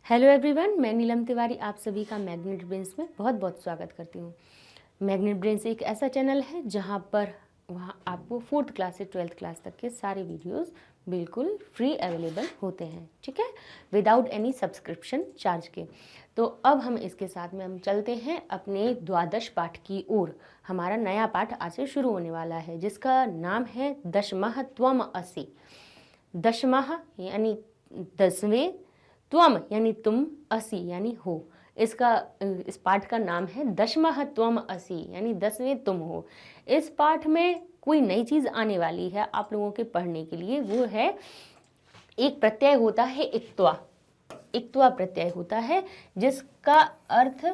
Hello everyone, मैं नीलम तिवारी आप सभी का मैग्नेट ब्रेन्स में बहुत बहुत स्वागत करती हूँ। मैग्नेट ब्रेन्स एक ऐसा चैनल है जहाँ पर आपको 4th क्लास से 12th क्लास तक के सारे वीडियोस बिल्कुल फ्री अवेलेबल होते हैं, ठीक है, विदाउट एनी सब्सक्रिप्शन चार्ज के। तो अब हम इसके साथ में हम चलते हैं अपने द्वादश पाठ की ओर। हमारा नया पाठ आज से शुरू होने वाला है जिसका नाम है दशमः त्वम असि। दशमः यानी 10वें, त्वम यानी तुम, असि यानी हो। इस पाठ का नाम है दशमः त्वम असि यानी 10वें तुम हो। इस पाठ में कोई नई चीज आने वाली है आप लोगों के पढ़ने के लिए, वो है एक प्रत्यय होता है इक्त्वा। इक्त्वा प्रत्यय होता है जिसका अर्थ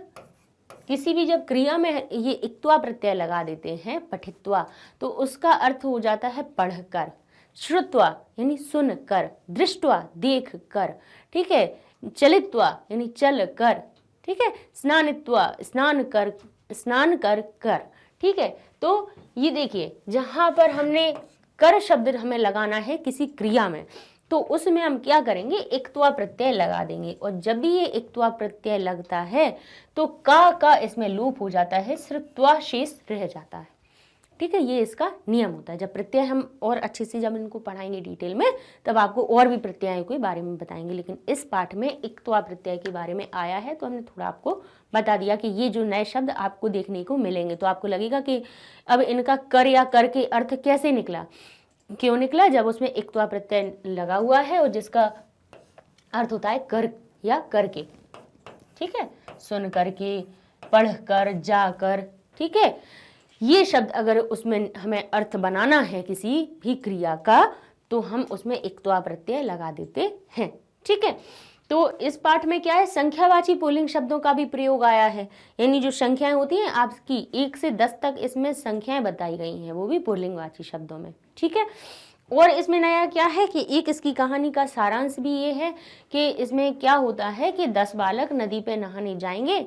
किसी भी जब क्रिया में ये इक्त्वा प्रत्यय लगा देते हैं, पठित्वा, तो उसका अर्थ हो जाता है पढ़कर। श्रुत्वा यानी सुन कर, दृष्टवा देख कर, ठीक है, चलित्वा यानी चल कर, ठीक है, स्नानित्वा स्नान कर कर, ठीक है। तो ये देखिए जहां पर हमने कर शब्द हमें लगाना है किसी क्रिया में, तो उसमें हम क्या करेंगे, इक्त्वा प्रत्यय लगा देंगे। और जब भी ये इक्त्वा प्रत्यय लगता है तो का इसमें लोप हो जाता है, सिर्फ त्वा शेष रह जाता है, ठीक है। ये इसका नियम होता है। जब प्रत्यय हम और अच्छे से जब इनको पढ़ाएंगे डिटेल में तब आपको और भी प्रत्ययों के बारे में बताएंगे, लेकिन इस पाठ में इक्त्वा प्रत्यय के बारे में आया है तो हमने थोड़ा आपको बता दिया कि ये जो नए शब्द आपको देखने को मिलेंगे तो आपको लगेगा कि अब इनका कर या कर के अर्थ कैसे निकला, क्यों निकला, जब उसमें इक्त्वा प्रत्यय लगा हुआ है और जिसका अर्थ होता है कर या करके, ठीक है, सुन करके, पढ़ कर, जा कर, ठीक है। ये शब्द अगर उसमें हमें अर्थ बनाना है किसी भी क्रिया का तो हम उसमें इक्त्वा प्रत्यय लगा देते हैं, ठीक है। तो इस पाठ में क्या है, संख्यावाची पुल्लिंग शब्दों का भी प्रयोग आया है, यानी जो संख्याएं होती हैं आपकी 1 से 10 तक इसमें संख्याएं बताई गई हैं, वो भी पुल्लिंगवाची शब्दों में, ठीक है। और इसमें नया क्या है कि एक इसकी कहानी का सारांश भी ये है कि इसमें क्या होता है कि 10 बालक नदी पे नहाने जाएंगे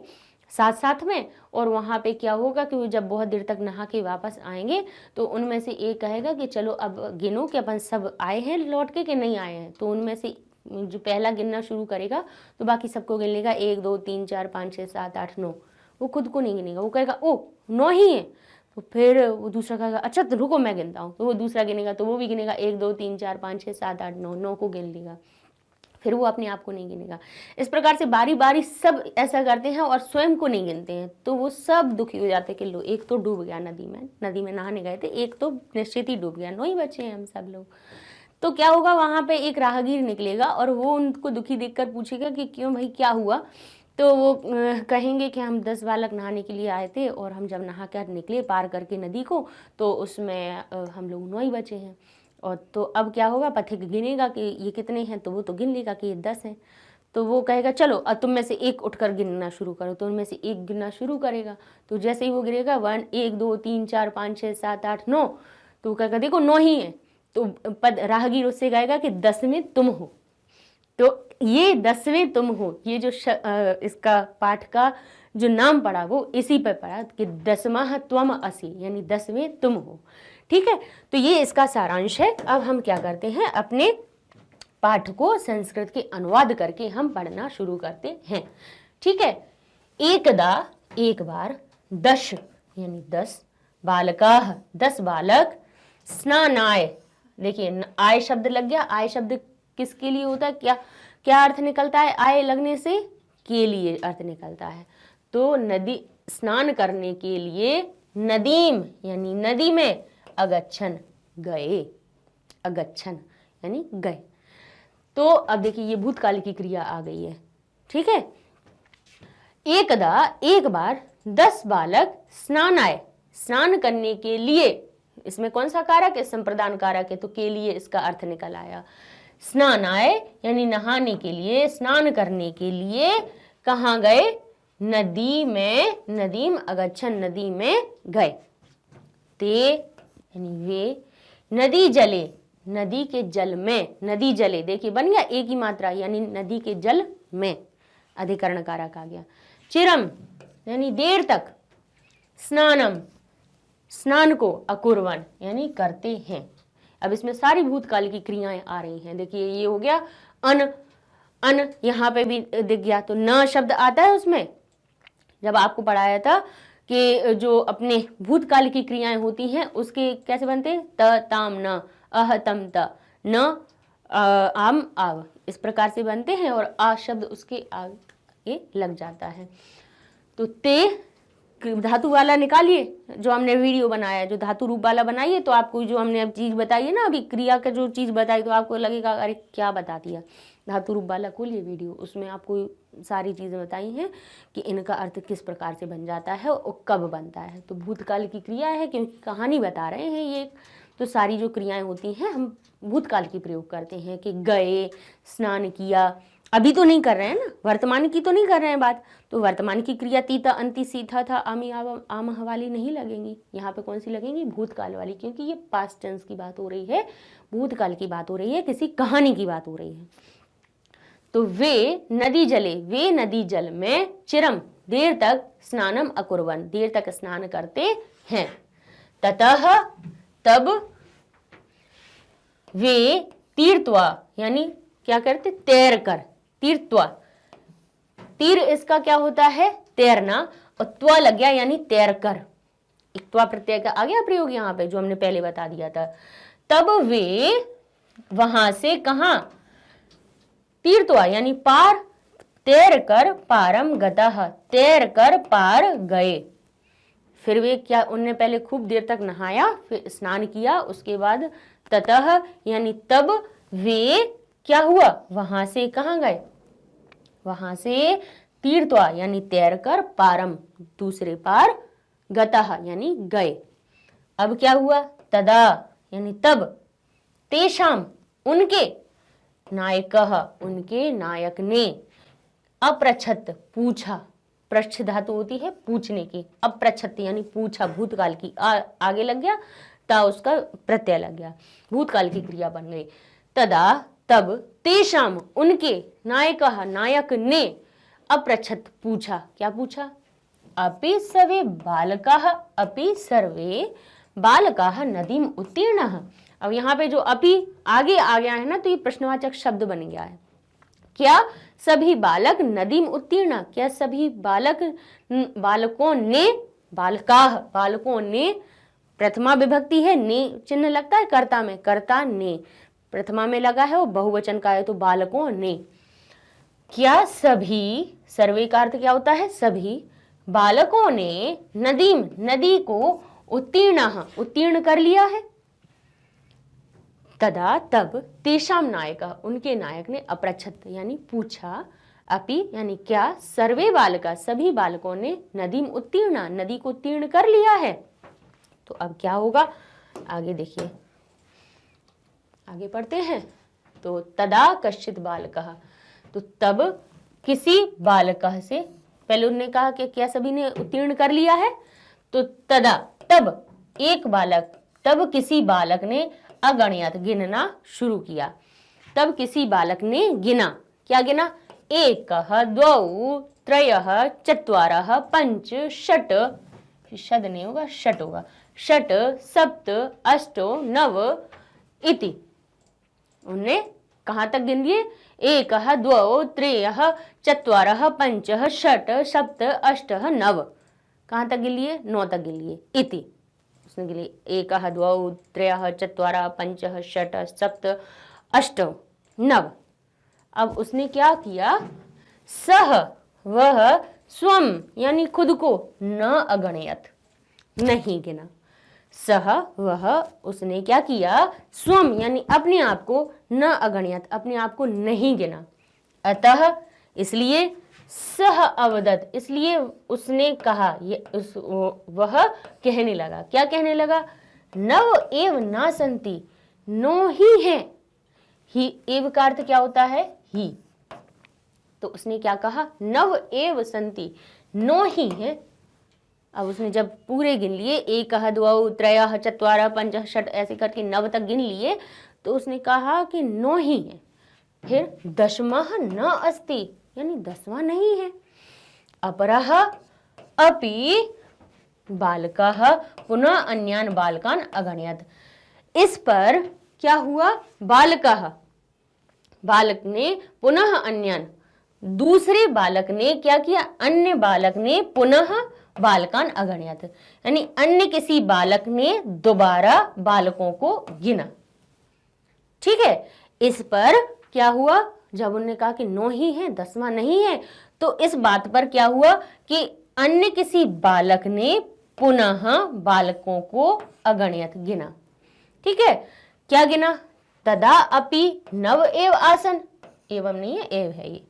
साथ साथ में, और वहाँ पे क्या होगा कि वो जब बहुत देर तक नहा के वापस आएंगे तो उनमें से एक कहेगा कि चलो अब गिनो कि अपन सब आए हैं लौट के कि नहीं आए हैं। तो उनमें से जो पहला गिनना शुरू करेगा तो बाकी सबको गिन लेगा, 1 2 3 4 5 6 7 8 9, वो खुद को नहीं गिनेगा, वो कहेगा ओ 9 ही है। तो फिर वो दूसरा कहेगा अच्छा तो रुको मैं गिनता हूँ, तो वो दूसरा गिनेगा तो वो भी गिनेगा 1 2 3 4 5 6 7 8 9, 9 को गिन लेगा, फिर वो अपने आप को नहीं गिनेगा। इस प्रकार से बारी बारी सब ऐसा करते हैं और स्वयं को नहीं गिनते हैं, तो वो सब दुखी हो जाते हैं कि लो एक तो डूब गया नदी में नहाने गए थे, एक तो निश्चित ही डूब गया, 9 ही बचे हैं हम सब लोग। तो क्या होगा, वहां पे एक राहगीर निकलेगा और वो उनको दुखी देखकर पूछेगा कि क्यों भाई क्या हुआ। तो वो कहेंगे कि हम 10 बालक नहाने के लिए आए थे और हम जब नहा कर निकले पार करके नदी को तो उसमें हम लोग 9 ही बचे हैं। और तो अब क्या होगा, पथिक गिनेगा कि ये कितने हैं, तो वो तो गिन लेगा कि ये 10 हैं। तो वो कहेगा चलो अब तुम में से एक उठकर गिनना शुरू करो, तो उनमें से एक गिनना शुरू करेगा। तो जैसे ही वो गिरेगा 1 2 3 4 5 6 7 8 9, तो वो कहेगा देखो 9 ही है। तो राहगीर उससे कहेगा कि 10वें तुम हो। तो ये 10वें तुम हो, ये जो इसका पाठ का जो नाम पड़ा वो इसी पर पड़ा कि दशमः त्वम असि यानी 10वें तुम हो, ठीक है। तो ये इसका सारांश है। अब हम क्या करते हैं, अपने पाठ को संस्कृत के अनुवाद करके हम पढ़ना शुरू करते हैं, ठीक है। एकदा एक बार, दश यानी 10, बालकाः 10 बालक, स्नानाय, देखिए आय शब्द लग गया। आय शब्द किसके लिए होता है, क्या क्या अर्थ निकलता है, आय लगने से के लिए अर्थ निकलता है। तो नदी स्नान करने के लिए, नदीम यानी नदी में, अगच्छन गए, अगच्छन यानी गए। तो अब देखिए ये भूतकाल की क्रिया आ गई है, ठीक है। एकदा एक बार, 10 बालक, स्नानाय स्नान करने के लिए, इसमें कौन सा कारक है, संप्रदान कारक है, तो के लिए इसका अर्थ निकल आया। स्नानाय यानी नहाने के लिए, स्नान करने के लिए कहाँ गए, नदी में, नदीम अगच्छन नदी में गए। ते यानी वे, नदी जले नदी के जल में, नदी जले देखिए बन गया एक ही मात्रा यानी नदी के जल में, अधिकरण कारक आ गया। चिरम यानी देर तक, स्नानम स्नान को, अकुर्वन यानी करते हैं। अब इसमें सारी भूतकाल की क्रियाएं आ रही हैं। देखिए ये हो गया अन यहाँ पे भी दिख गया, तो न शब्द आता है उसमें। जब आपको पढ़ाया था कि जो अपने भूतकाल की क्रियाएं होती हैं उसके कैसे बनते हैं, त ताम न, अह तम त, न आम आव, इस प्रकार से बनते हैं और आ शब्द उसके आगे लग जाता है। तो ते धातु वाला निकालिए, जो हमने वीडियो बनाया, जो धातु रूप वाला बनाइए, तो आपको जो हमने अब चीज बताई है ना, अभी क्रिया का जो चीज बताई, तो आपको लगेगा अरे क्या बता दिया। धातु रूप वाला खोलिए वीडियो, उसमें आपको सारी चीजें बताई हैं कि इनका अर्थ किस प्रकार से बन जाता है और कब बनता है। तो भूतकाल की क्रिया है, क्योंकि कहानी बता रहे हैं ये, तो सारी जो क्रियाएं होती हैं हम भूतकाल की प्रयोग करते हैं कि गए, स्नान किया। अभी तो नहीं कर रहे हैं ना, वर्तमान की तो नहीं कर रहे हैं बात, तो वर्तमान की क्रिया तीता अंति सीथा था आमी आम वाली नहीं लगेंगी। यहाँ पे कौन सी लगेंगी, भूतकाल वाली, क्योंकि ये पास्ट टेंस की बात हो रही है, भूतकाल की बात हो रही है, किसी कहानी की बात हो रही है। तो वे नदी जले, वे नदी जल में चिरम देर तक स्नानम अकुर्वन, देर तक स्नान करते हैं। ततः तब वे तीर्थवा, यानी क्या करते, तैर कर, तीर्थवा, तीर इसका क्या होता है, तैरना, और त्वा लग गया यानी तैर कर, एक त्वा प्रत्यय का आ गया प्रयोग यहाँ पे, जो हमने पहले बता दिया था। तब वे वहां से कहां, तीर्थवा यानी पार, तैर कर पारम गतः, तैर कर पार गए। फिर वे क्या, उनने पहले खूब देर तक नहाया, फिर स्नान किया, उसके बाद ततः यानी तब वे क्या हुआ, वहां से कहां गए, वहां से तीर्थवा यानी तैरकर, पारम दूसरे पार, गतः यानी गए। अब क्या हुआ, तदा यानी तब, तेषाम उनके, नायकः उनके नायक ने, अपृच्छत पूछा, पृच्छ धातु होती है पूछने की, अपृच्छत यानी पूछा, भूतकाल की आगे लग गया, ता उसका प्रत्यय लग गया, भूतकाल की क्रिया बन गई। तदा तब, तेषाम उनके, नायकः नायक ने, अपृच्छत पूछा, क्या पूछा, अपि सर्वे बालकाः, अपि सर्वे बालकाः नदीम उत्तीर्णः। अब यहाँ पे जो अपि आगे आ गया है ना, तो ये प्रश्नवाचक शब्द बन गया है। क्या सभी बालक नदीम उत्तीर्ण, क्या सभी बालक, बालकों ने, बालकाः बालकों ने, प्रथमा विभक्ति है, ने चिन्ह लगता है कर्ता में, कर्ता ने प्रथमा में लगा है, वो बहुवचन का है, तो बालकों ने, क्या सभी, सर्वे का अर्थ क्या होता है, सभी, बालकों ने नदीम नदी को उत्तीर्ण, उत्तीर्ण कर लिया है। तदा तब, तेषाम नायक उनके नायक ने, अपृच्छत यानी पूछा, अपि यानी क्या, सर्वे बालका सभी बालकों ने, नदीम उत्तीर्ण नदी को उत्तीर्ण कर लिया है। तो अब क्या होगा, आगे देखिए, आगे पढ़ते हैं। तो तदा कश्चित बालकः, तो तब किसी बालकः से, पहले उन्होंने कहा कि क्या सभी ने उत्तीर्ण कर लिया है, तो तदा तब एक बालक, तब किसी बालक ने अगणित गिनना शुरू किया, तब किसी बालक ने गिना, क्या गिना, एकः द्वौ त्रयः चत्वारः पंच षट्, षड नहीं होगा षट होगा, षट सप्त अष्टो नव इति, उन्हें कहां तक गिन लिए, एकः द्वौ त्रयः चत्वारः पंचः षट् सप्त अष्टः नव, कहां तक गिन लिए, 9 तक गिन लिए, इति उसने गिन लिए, एकः द्वौ त्रयः चत्वारः पंचः षट् सप्त अष्ट नव। अब उसने क्या किया, सह वह स्वम यानी खुद को, न अगणयत नहीं गिना, सह वह उसने क्या किया, स्वम यानी अपने आप को, न अगणयत अपने आप को नहीं गिना, अतः इसलिए, सह अवदत इसलिए उसने कहा, ये वह कहने लगा, क्या कहने लगा, नव एव ना संति, नो ही है, ही एव का अर्थ क्या होता है, ही, तो उसने क्या कहा, नव एव संति, नो ही है। अब उसने जब पूरे गिन लिए, एकः द्वौ त्रयः चत्वारः पंचः षट् ऐसे करके 9 तक गिन लिए, तो उसने कहा कि 9 ही है। फिर दशमः न अस्ति यानी 10वां नहीं है। अपरः अपि बालकः पुनः अन्यान बालकान अगणयत, इस पर क्या हुआ, बालकः बालक ने पुनः अन्यन, दूसरे बालक ने क्या किया, अन्य बालक ने पुनः बालकान अगणयत, यानी अन्य किसी बालक ने दोबारा बालकों को गिना। ठीक है, इस पर क्या हुआ, जब उन्होंने कहा कि 9 ही है, 10वां नहीं है, तो इस बात पर क्या हुआ कि अन्य किसी बालक ने पुनः बालकों को अगणयत गिना। ठीक है, क्या गिना, तदा अपि नव एव आसन, एवं नहीं है, एव है ये,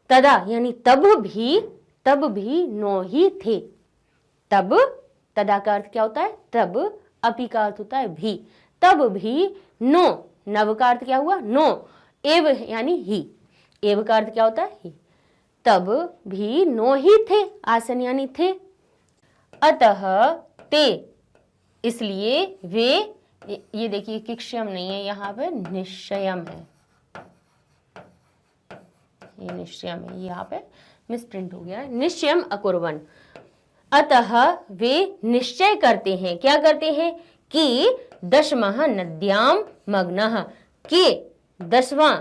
तदा यानी तब भी 9 ही थे। तब, तदा का अर्थ क्या होता है, तब, अपि का अर्थ होता है भी, तब भी 9, नव का अर्थ क्या हुआ, 9, एव यानी ही, एव का अर्थ क्या होता है, ही, तब भी 9 ही थे, आसन यानी थे। अतः ते, इसलिए वे, ये देखिए किक्षयम नहीं है, यहाँ पे निश्चयम है, ये निश्चयम है, यहाँ पे मिसप्रिंट हो गया है, निश्चयम अकुर्वन। अतः वे निश्चय करते हैं, क्या करते हैं, कि 10वां नद्याम मग्नः, कि 10वां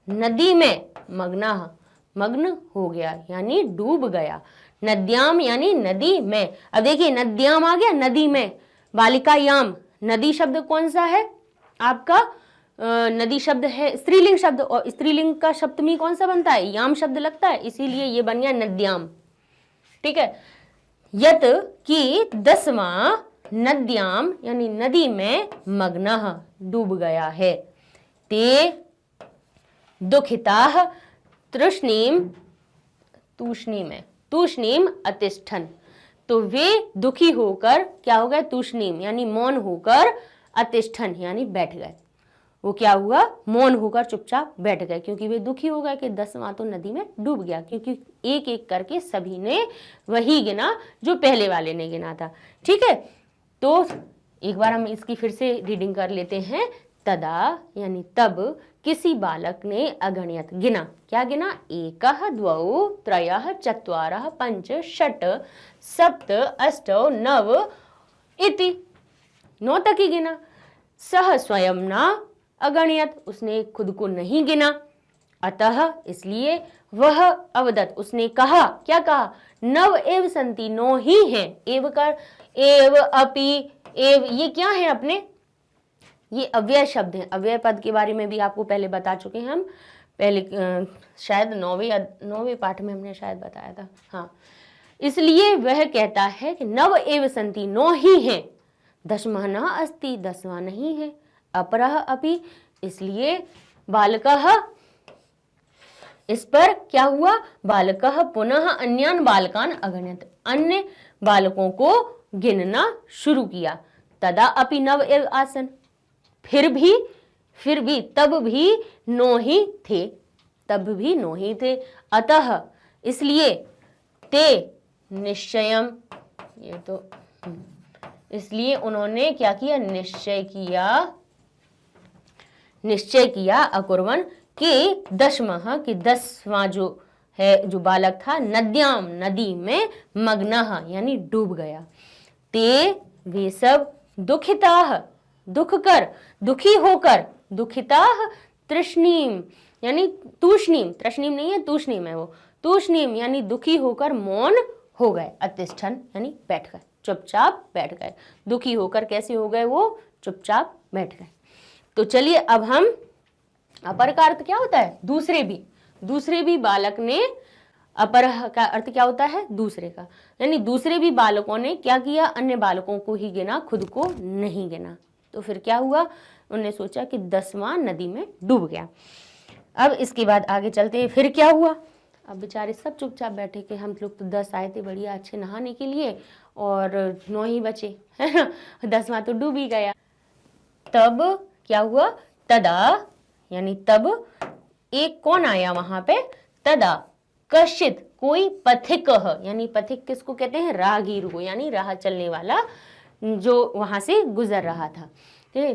नदी में मग्नः, मग्न हो गया यानी डूब गया, नद्याम यानी नदी में। अब देखिए नद्याम आ गया, नदी में, बालिकायाम, नदी शब्द कौन सा है आपका, नदी शब्द है स्त्रीलिंग शब्द, और स्त्रीलिंग का सप्तमी कौन सा बनता है, याम शब्द लगता है, इसीलिए ये बन गया नद्याम। ठीक है, यत कि 10वां नद्याम यानी नदी में मग्नः, डूब गया है। ते दुखिताः तृष्णीम, तूष्णीम अतिष्ठन, तो वे दुखी होकर क्या हो गए, तूष्णीम यानी मौन होकर, अतिष्ठन यानी बैठ गए। वो क्या हुआ, मौन होकर चुपचाप बैठ गए, क्योंकि वे दुखी हो गए कि 10वां तो नदी में डूब गया, क्योंकि एक एक करके सभी ने वही गिना जो पहले वाले ने गिना था। ठीक है, तो एक बार हम इसकी फिर से रीडिंग कर लेते हैं। तदा यानी तब किसी बालक ने अगणयत गिना, क्या गिना, 1 2 3 4 5 6 7 8 9 इति, 9 तक ही गिना। सह स्वयं न अगणयत, उसने खुद को नहीं गिना। अतः इसलिए, वह अवदत, उसने कहा, क्या कहा, नव एव संति, 9 ही हैं। एव कर, एव, अपि, एव, ये क्या है अपने, ये अव्यय शब्द हैं। अव्यय पद के बारे में भी आपको पहले बता चुके हैं हम, पहले शायद 9वें पाठ में हमने शायद बताया था। हाँ, इसलिए वह कहता है कि नव एव संति, 9 ही हैं, 10वां न अस्ति, 10वां नहीं है। अपरः अपि, इसलिए बालकः, इस पर क्या हुआ, बालकः पुनः अन्यान बालकान अगणयत, अन्य बालकों को गिनना शुरू किया। तदा अपि नव एव आसन, फिर भी तब भी 9 ही थे, तब भी 9 ही थे। अतः इसलिए, ते निश्चयम, ये तो इसलिए उन्होंने क्या किया, निश्चय किया अकुर्वन, कि 10वां जो है, जो बालक था, नद्याम नदी में मग्नः यानी डूब गया। ते वे सब दुखिताः, दुखी होकर, दुखिताः तृष्णीम यानी तूष्णीम, तृष्णीम नहीं है, तूष्णीम है वो, तूष्णीम यानी दुखी होकर मौन हो गए। अतिष्ठन यानी बैठ गए, चुपचाप बैठ गए। दुखी होकर कैसे हो गए, वो चुपचाप बैठ गए। तो चलिए अब हम, अपर का अर्थ क्या होता है, दूसरे भी बालक ने, अपर का अर्थ क्या होता है, दूसरे का, यानी दूसरे भी बालकों ने क्या किया, अन्य बालकों को ही गिना, खुद को नहीं गिना। तो फिर क्या हुआ, उन्होंने सोचा कि 10वां नदी में डूब गया। अब इसके बाद आगे चलते हैं, फिर क्या हुआ। अब बेचारे सब चुपचाप बैठे कि हम लोग तो 10 आए थे बढ़िया अच्छे नहाने के लिए, और 9 ही बचे, है ना, 10वां तो डूब ही गया। तब क्या हुआ, तदा यानी तब एक कौन आया वहां पे, तदा कश्चित, कोई पथिक, यानी पथिक किसको कहते हैं, राहगीर को, यानी राह चलने वाला जो वहां से गुजर रहा था।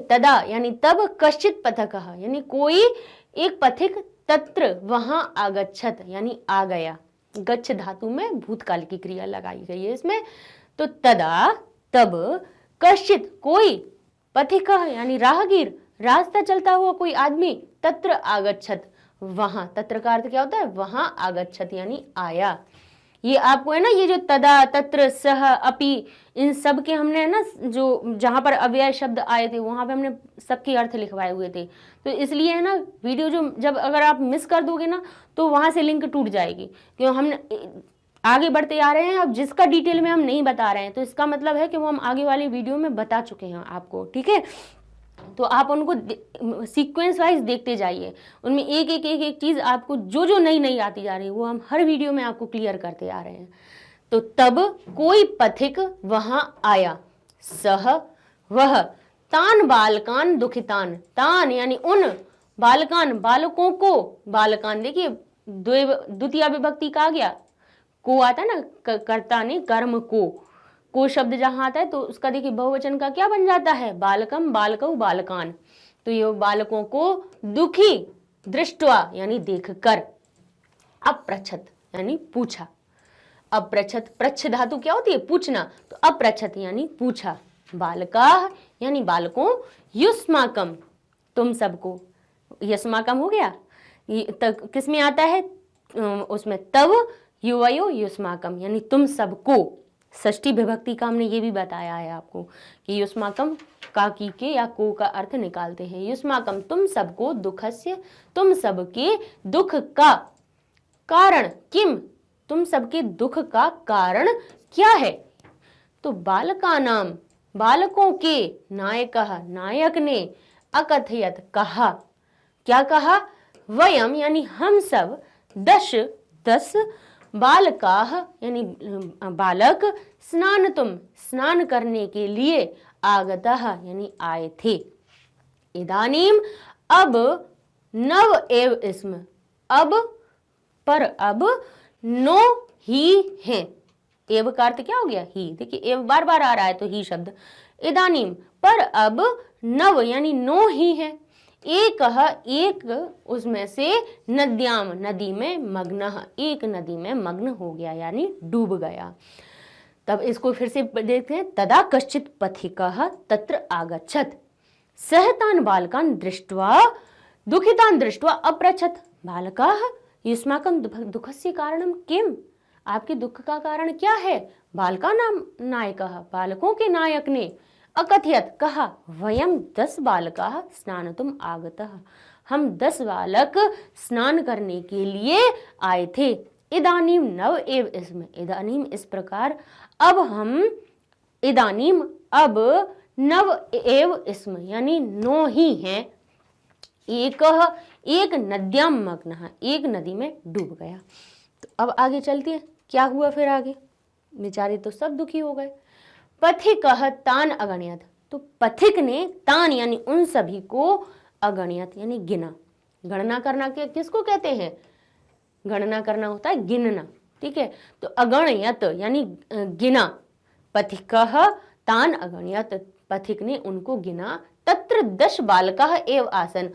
तदा यानी तब, कश्चित पथकः यानी कोई एक पथिक, तत्र वहां, आगच्छत यानी आ गया, गच्छ धातु में भूतकाल की क्रिया लगाई गई है इसमें। तो तदा तब, कश्चित कोई, पथिकः यानी राहगीर, रास्ता चलता हुआ कोई आदमी, तत्र आगच्छत वहां, तत्र का अर्थ क्या होता है, वहां, आगच्छत यानी आया। ये आपको है ना, ये जो तदा, तत्र, सह, अपि, इन सब के हमने है ना, जो जहां पर अव्यय शब्द आए थे वहां पे हमने सबके अर्थ लिखवाए हुए थे। तो इसलिए है ना, वीडियो जो जब अगर आप मिस कर दोगे ना तो वहां से लिंक टूट जाएगी, क्यों हमने आगे बढ़ते आ रहे हैं। अब जिसका डिटेल में हम नहीं बता रहे हैं तो इसका मतलब है कि वो हम आगे वाली वीडियो में बता चुके हैं आपको, ठीक है। तो आप उनको सीक्वेंस वाइज देखते जाइए, उनमें एक एक एक एक चीज आपको जो जो नई नई आती जा रही है वो हम हर वीडियो में आपको क्लियर करते आ रहे हैं। तो तब कोई पथिक वहां आया, सह वह, तान बालकान दुखितान, तान यानी उन, बालकान बालकों को, बालकान देखिए द्वितीय विभक्ति का आ गया, को आता है ना, कर्ता ने कर्म को शब्द जहां आता है तो उसका देखिए बहुवचन का क्या बन जाता है, बालकम, बालकौ, बालकान। तो ये बालकों को दुखी दृष्टवा यानी देखकर, अपृच्छत यानी पूछा, अपृच्छत, पृच्छ धातु क्या होती है, पूछना, तो अपृच्छत यानी पूछा, बालका यानी बालकों, युष्माकम तुम सबको, यस्माकम हो गया, किस में आता है, उसमें तब, युवयो युष्माकम यानी तुम सबको, षष्ठी विभक्ति का हमने ये भी बताया है आपको कि युष्माकम का की के या को का अर्थ निकालते हैं। युष्माकम तुम सबको, दुखस्य तुम सबके दुख का, कारण किम तुम सबके दुख का कारण क्या है, तो बालका नाम बालकों के, नायकः नायक ने, अकथयत कहा, क्या कहा, वयम यानी हम सब, 10 बालकाः यानी बालक, स्नान तुम स्नान करने के लिए, आगतः यानी आए थे, इदानीम अब, नव एव इसम, अब पर अब, नो ही है, एव का अर्थ क्या हो गया, ही, देखिए एव बार बार आ रहा है तो ही शब्द, इदानीम पर अब, नव यानी नो ही है, एक उसमें से, नद्याम नदी में, मग्न एक नदी में मग्न हो गया यानी डूब गया। तब इसको फिर से देखते हैं, तदा कश्चित पथिकः तत्र आगच्छत, सहतान बालकान दृष्ट्वा दुखितान दृष्ट्वा अपृच्छत, बालकाः युष्माकं दुखस्य कारणं किम, आपके दुख का कारण क्या है, बालका नाम नायकः बालकों के नायक ने, अकथयत कहा, वयम 10 बालकाः स्नानतुम आगतः, हम 10 बालक स्नान करने के लिए आए थे, इदानीम नव एव इसमें, इदानीम इस प्रकार, अब हम, इदानीम अब, नव एव इसमें यानी नो ही है, एक नद्याम मग्न, एक नदी में डूब गया। तो अब आगे चलती है, क्या हुआ फिर आगे, बेचारे तो सब दुखी हो गए। पथिकः तान अगण्यत, तो पथिक ने तान यानी उन सभी को, अगण्यत यानी गिना, गणना करना के किसको कहते हैं, गणना करना होता है गिनना, ठीक है। तो अगण्यत यानी गिना, पथिकः तान अगण्यत, पथिक ने उनको गिना, तत्र 10 बालकाः एव आसन,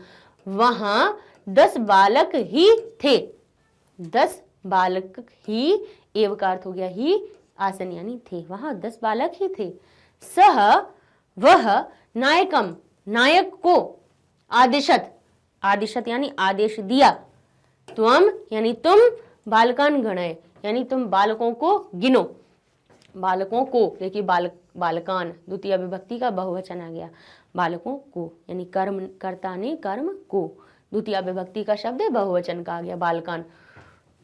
वहां 10 बालक ही थे, 10 बालक ही, एव का अर्थ हो गया ही, आसन यानी थे, वहां 10 बालक ही थे, सह वह, नायकम नायक को, आदिशत आदिशत यानी आदेश दिया, त्वम यानी तुम, बालकान गणय यानी तुम बालकों को गिनो, बालकों को देखिए, बालकान द्वितीय विभक्ति का बहुवचन आ गया, बालकों को यानी कर्म, कर्ता ने कर्म को, द्वितीय विभक्ति का शब्द है बहुवचन का आ गया बालकान,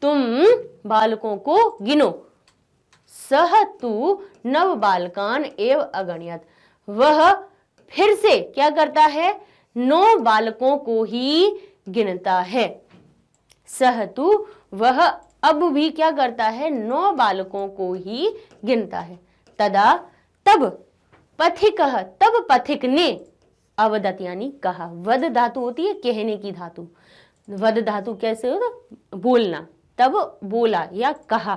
तुम बालकों को गिनो, सह तू नव बालकान एव अगण्यत, वह फिर से क्या करता है, 9 बालकों को ही गिनता है, सह तू वह अब भी क्या करता है, 9 बालकों को ही गिनता है, तदा तब, पथिकः तब पथिक ने, अवदत यानी कहा, वद धातु होती है कहने की धातु, वद धातु कैसे होता, बोलना, तब बोला या कहा,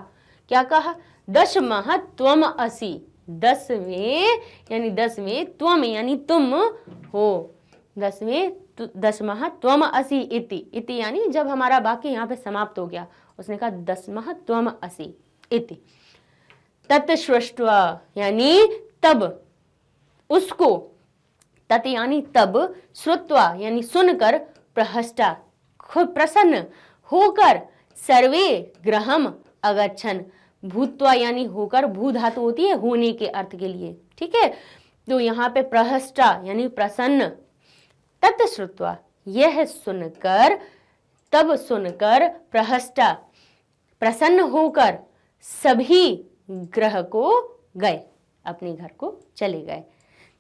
क्या कहा, 10 त्वम असि, 10वें यानी 10वें, त्वम यानी तुम हो, 10 त्वम असि इति यानी जब हमारा वाक्य यहाँ पे समाप्त हो गया, उसने कहा 10 त्वम असि इति, तत्सृष्ट्वा यानी तब उसको, तत् यानी तब, श्रुत्वा यानी सुनकर, प्रहष्टा खुद प्रसन्न होकर सर्वे गृहम अगच्छन, भूत्वा यानी होकर, भू धातु होती है होने के अर्थ के लिए, ठीक है। तो यहाँ पे प्रहष्टा यानी प्रसन्न, तत् श्रुत्वा यह सुनकर, तब सुनकर, प्रहष्टा प्रसन्न होकर सभी गृह को गए, अपने घर को चले गए,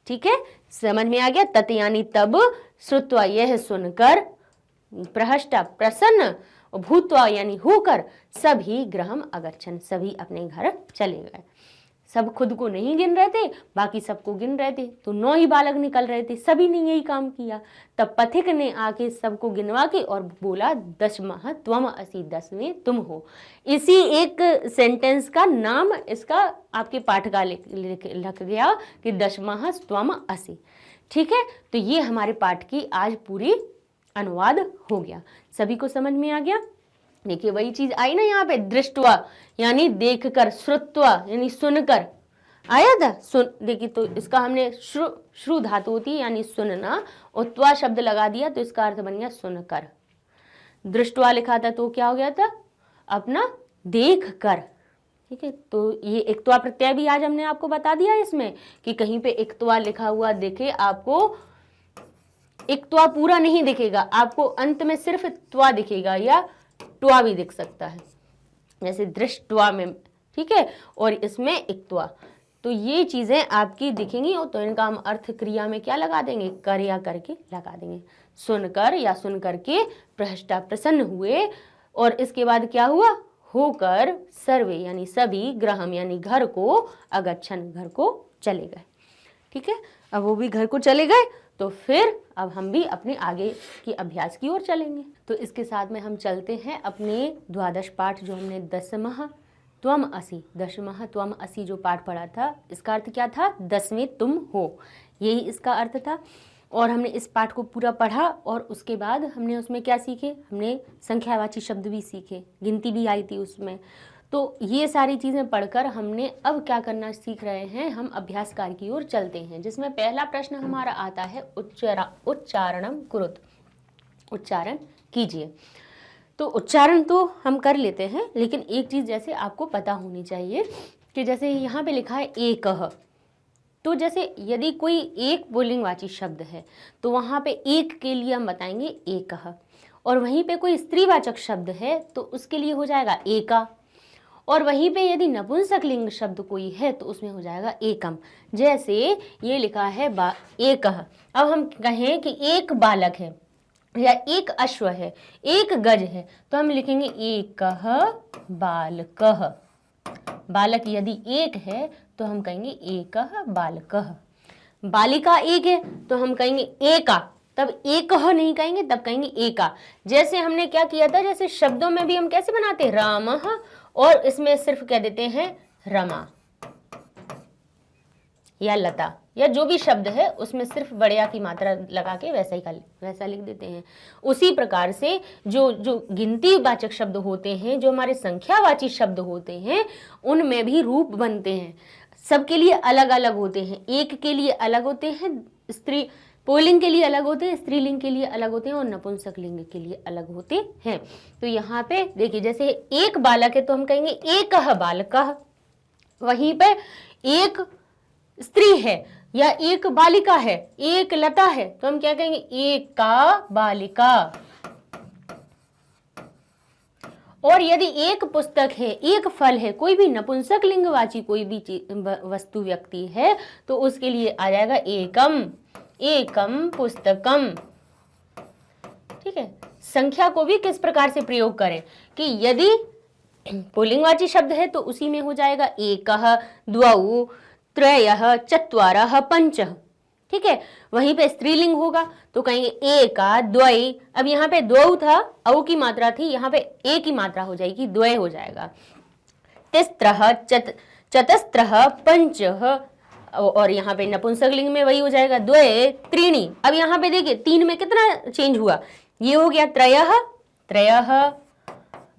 ठीक है। समझ में आ गया। तत् यानी तब, श्रुत्वा यह सुनकर, प्रहष्टा प्रसन्न, भूत्वा यानी होकर, सभी गृहम अगच्छन सभी अपने घर चले गए। सब खुद को नहीं गिन रहे थे, बाकी सबको गिन रहे थे, तो 9 ही बालक निकल रहे थे, सभी ने यही काम किया। तब पथिक ने आके सबको गिनवा के और बोला 10वां त्वम असि, 10वें तुम हो। इसी एक सेंटेंस का नाम इसका आपके पाठ का लग गया कि 10वां त्वम असि, ठीक है। तो ये हमारे पाठ की आज पूरी अनुवाद हो गया। सभी को समझ में आ गया। देखिए वही चीज आई ना यहाँ पे, दृष्टवा यानी देखकर, श्रुत्वा यानी सुनकर आया था। सुन, देखिए तो इसका हमने श्रु धातु होती है यानी सुनना, और त्वा शब्द लगा दिया तो इसका अर्थ बन गया सुनकर। दृष्टवा लिखा था तो क्या हो गया था, अपना देख कर, ठीक है। तो ये इक्त्वा प्रत्यय भी आज हमने आपको बता दिया इसमें कि कहीं पे इक्त्वा लिखा हुआ देखे आपको, इक्त्वा पूरा नहीं दिखेगा आपको, अंत में सिर्फ त्वा दिखेगा या ट्वा भी दिख सकता है, जैसे दृष्टवा में, ठीक है, और इसमें इक्त्वा। तो ये चीजें आपकी दिखेंगी, तो इनका हम अर्थ क्रिया में क्या लगा देंगे, कर या करके लगा देंगे। सुनकर या सुन करके प्रहष्टा प्रसन्न हुए, और इसके बाद क्या हुआ, होकर सर्वे यानी सभी, ग्रहम यानी घर को, अगच्छन घर को चले गए, ठीक है। अब वो भी घर को चले गए, तो फिर अब हम भी अपने आगे की अभ्यास की ओर चलेंगे। तो इसके साथ में हम चलते हैं अपने द्वादश पाठ, जो हमने 10वां त्वम असि, 10वां त्वम असि जो पाठ पढ़ा था, इसका अर्थ क्या था, 10वें तुम हो, यही इसका अर्थ था। और हमने इस पाठ को पूरा पढ़ा, और उसके बाद हमने उसमें क्या सीखे, हमने संख्यावाची शब्द भी सीखे, गिनती भी आई थी उसमें। तो ये सारी चीज़ें पढ़कर हमने अब क्या करना सीख रहे हैं, हम अभ्यास कार्य की ओर चलते हैं, जिसमें पहला प्रश्न हमारा आता है उच्चारणम कुरुत, उच्चारण कीजिए। तो उच्चारण तो हम कर लेते हैं, लेकिन एक चीज़ जैसे आपको पता होनी चाहिए कि जैसे यहाँ पे लिखा है एकः, तो जैसे यदि कोई एक पुल्लिंगवाची शब्द है तो वहाँ पे एक के लिए हम बताएंगे एकः, और वहीं पे कोई स्त्रीवाचक शब्द है तो उसके लिए हो जाएगा एका, और वहीं पे यदि नपुंसक लिंग शब्द कोई है तो उसमें हो जाएगा एकम। जैसे ये लिखा है एकः, अब हम कहें कि एक बालक है या एक अश्व है, एक गज है, तो हम लिखेंगे एकः बालकः। बालक यदि एक है तो हम कहेंगे एकः बालकः। बालिका एक है तो हम कहेंगे एका, तब एकः नहीं कहेंगे, तब कहेंगे एका। जैसे हमने क्या किया था, जैसे शब्दों में भी हम कैसे बनाते हैं, रामः, और इसमें सिर्फ कह देते हैं रमा या लता, या जो भी शब्द है उसमें सिर्फ बड़या की मात्रा लगा के वैसा लिख देते हैं। उसी प्रकार से जो गिनती वाचक शब्द होते हैं, जो हमारे संख्यावाची शब्द होते हैं, उनमें भी रूप बनते हैं, सबके लिए अलग अलग होते हैं। एक के लिए अलग होते हैं, स्त्री पुल्लिंग के लिए अलग होते हैं, स्त्रीलिंग के लिए अलग होते हैं, और नपुंसक लिंग के लिए अलग होते हैं। तो यहाँ पे देखिए, जैसे एक बालक है तो हम कहेंगे एकः बालकः, वहीं पे एक स्त्री है या एक बालिका है, एक लता है, तो हम क्या कहेंगे, एका बालिका। और यदि एक पुस्तक है, एक फल है, कोई भी नपुंसक लिंगवाची कोई भी वस्तु व्यक्ति है, तो उसके लिए आ जाएगा एकम, एकम पुस्तकम, ठीक है। संख्या को भी किस प्रकार से प्रयोग करें कि यदि पुल्लिंगवाची शब्द है तो उसी में हो जाएगा एकः, द्वौ, त्रयः, चत्वारः, पंचः, ठीक है। वहीं पे स्त्रीलिंग होगा तो कहेंगे एका, द्वय। अब यहाँ पे द्वौ था, औ की मात्रा थी, यहाँ पे ए की मात्रा हो जाएगी, द्वय हो जाएगा। तिस्त्रः, चतस्त्रः, पंचः, और यहाँ पे नपुंसक लिंग में वही हो जाएगा, द्वय, त्रीणि। अब यहाँ पे देखिए 3 में कितना चेंज हुआ, ये हो गया त्रयः, त्रयः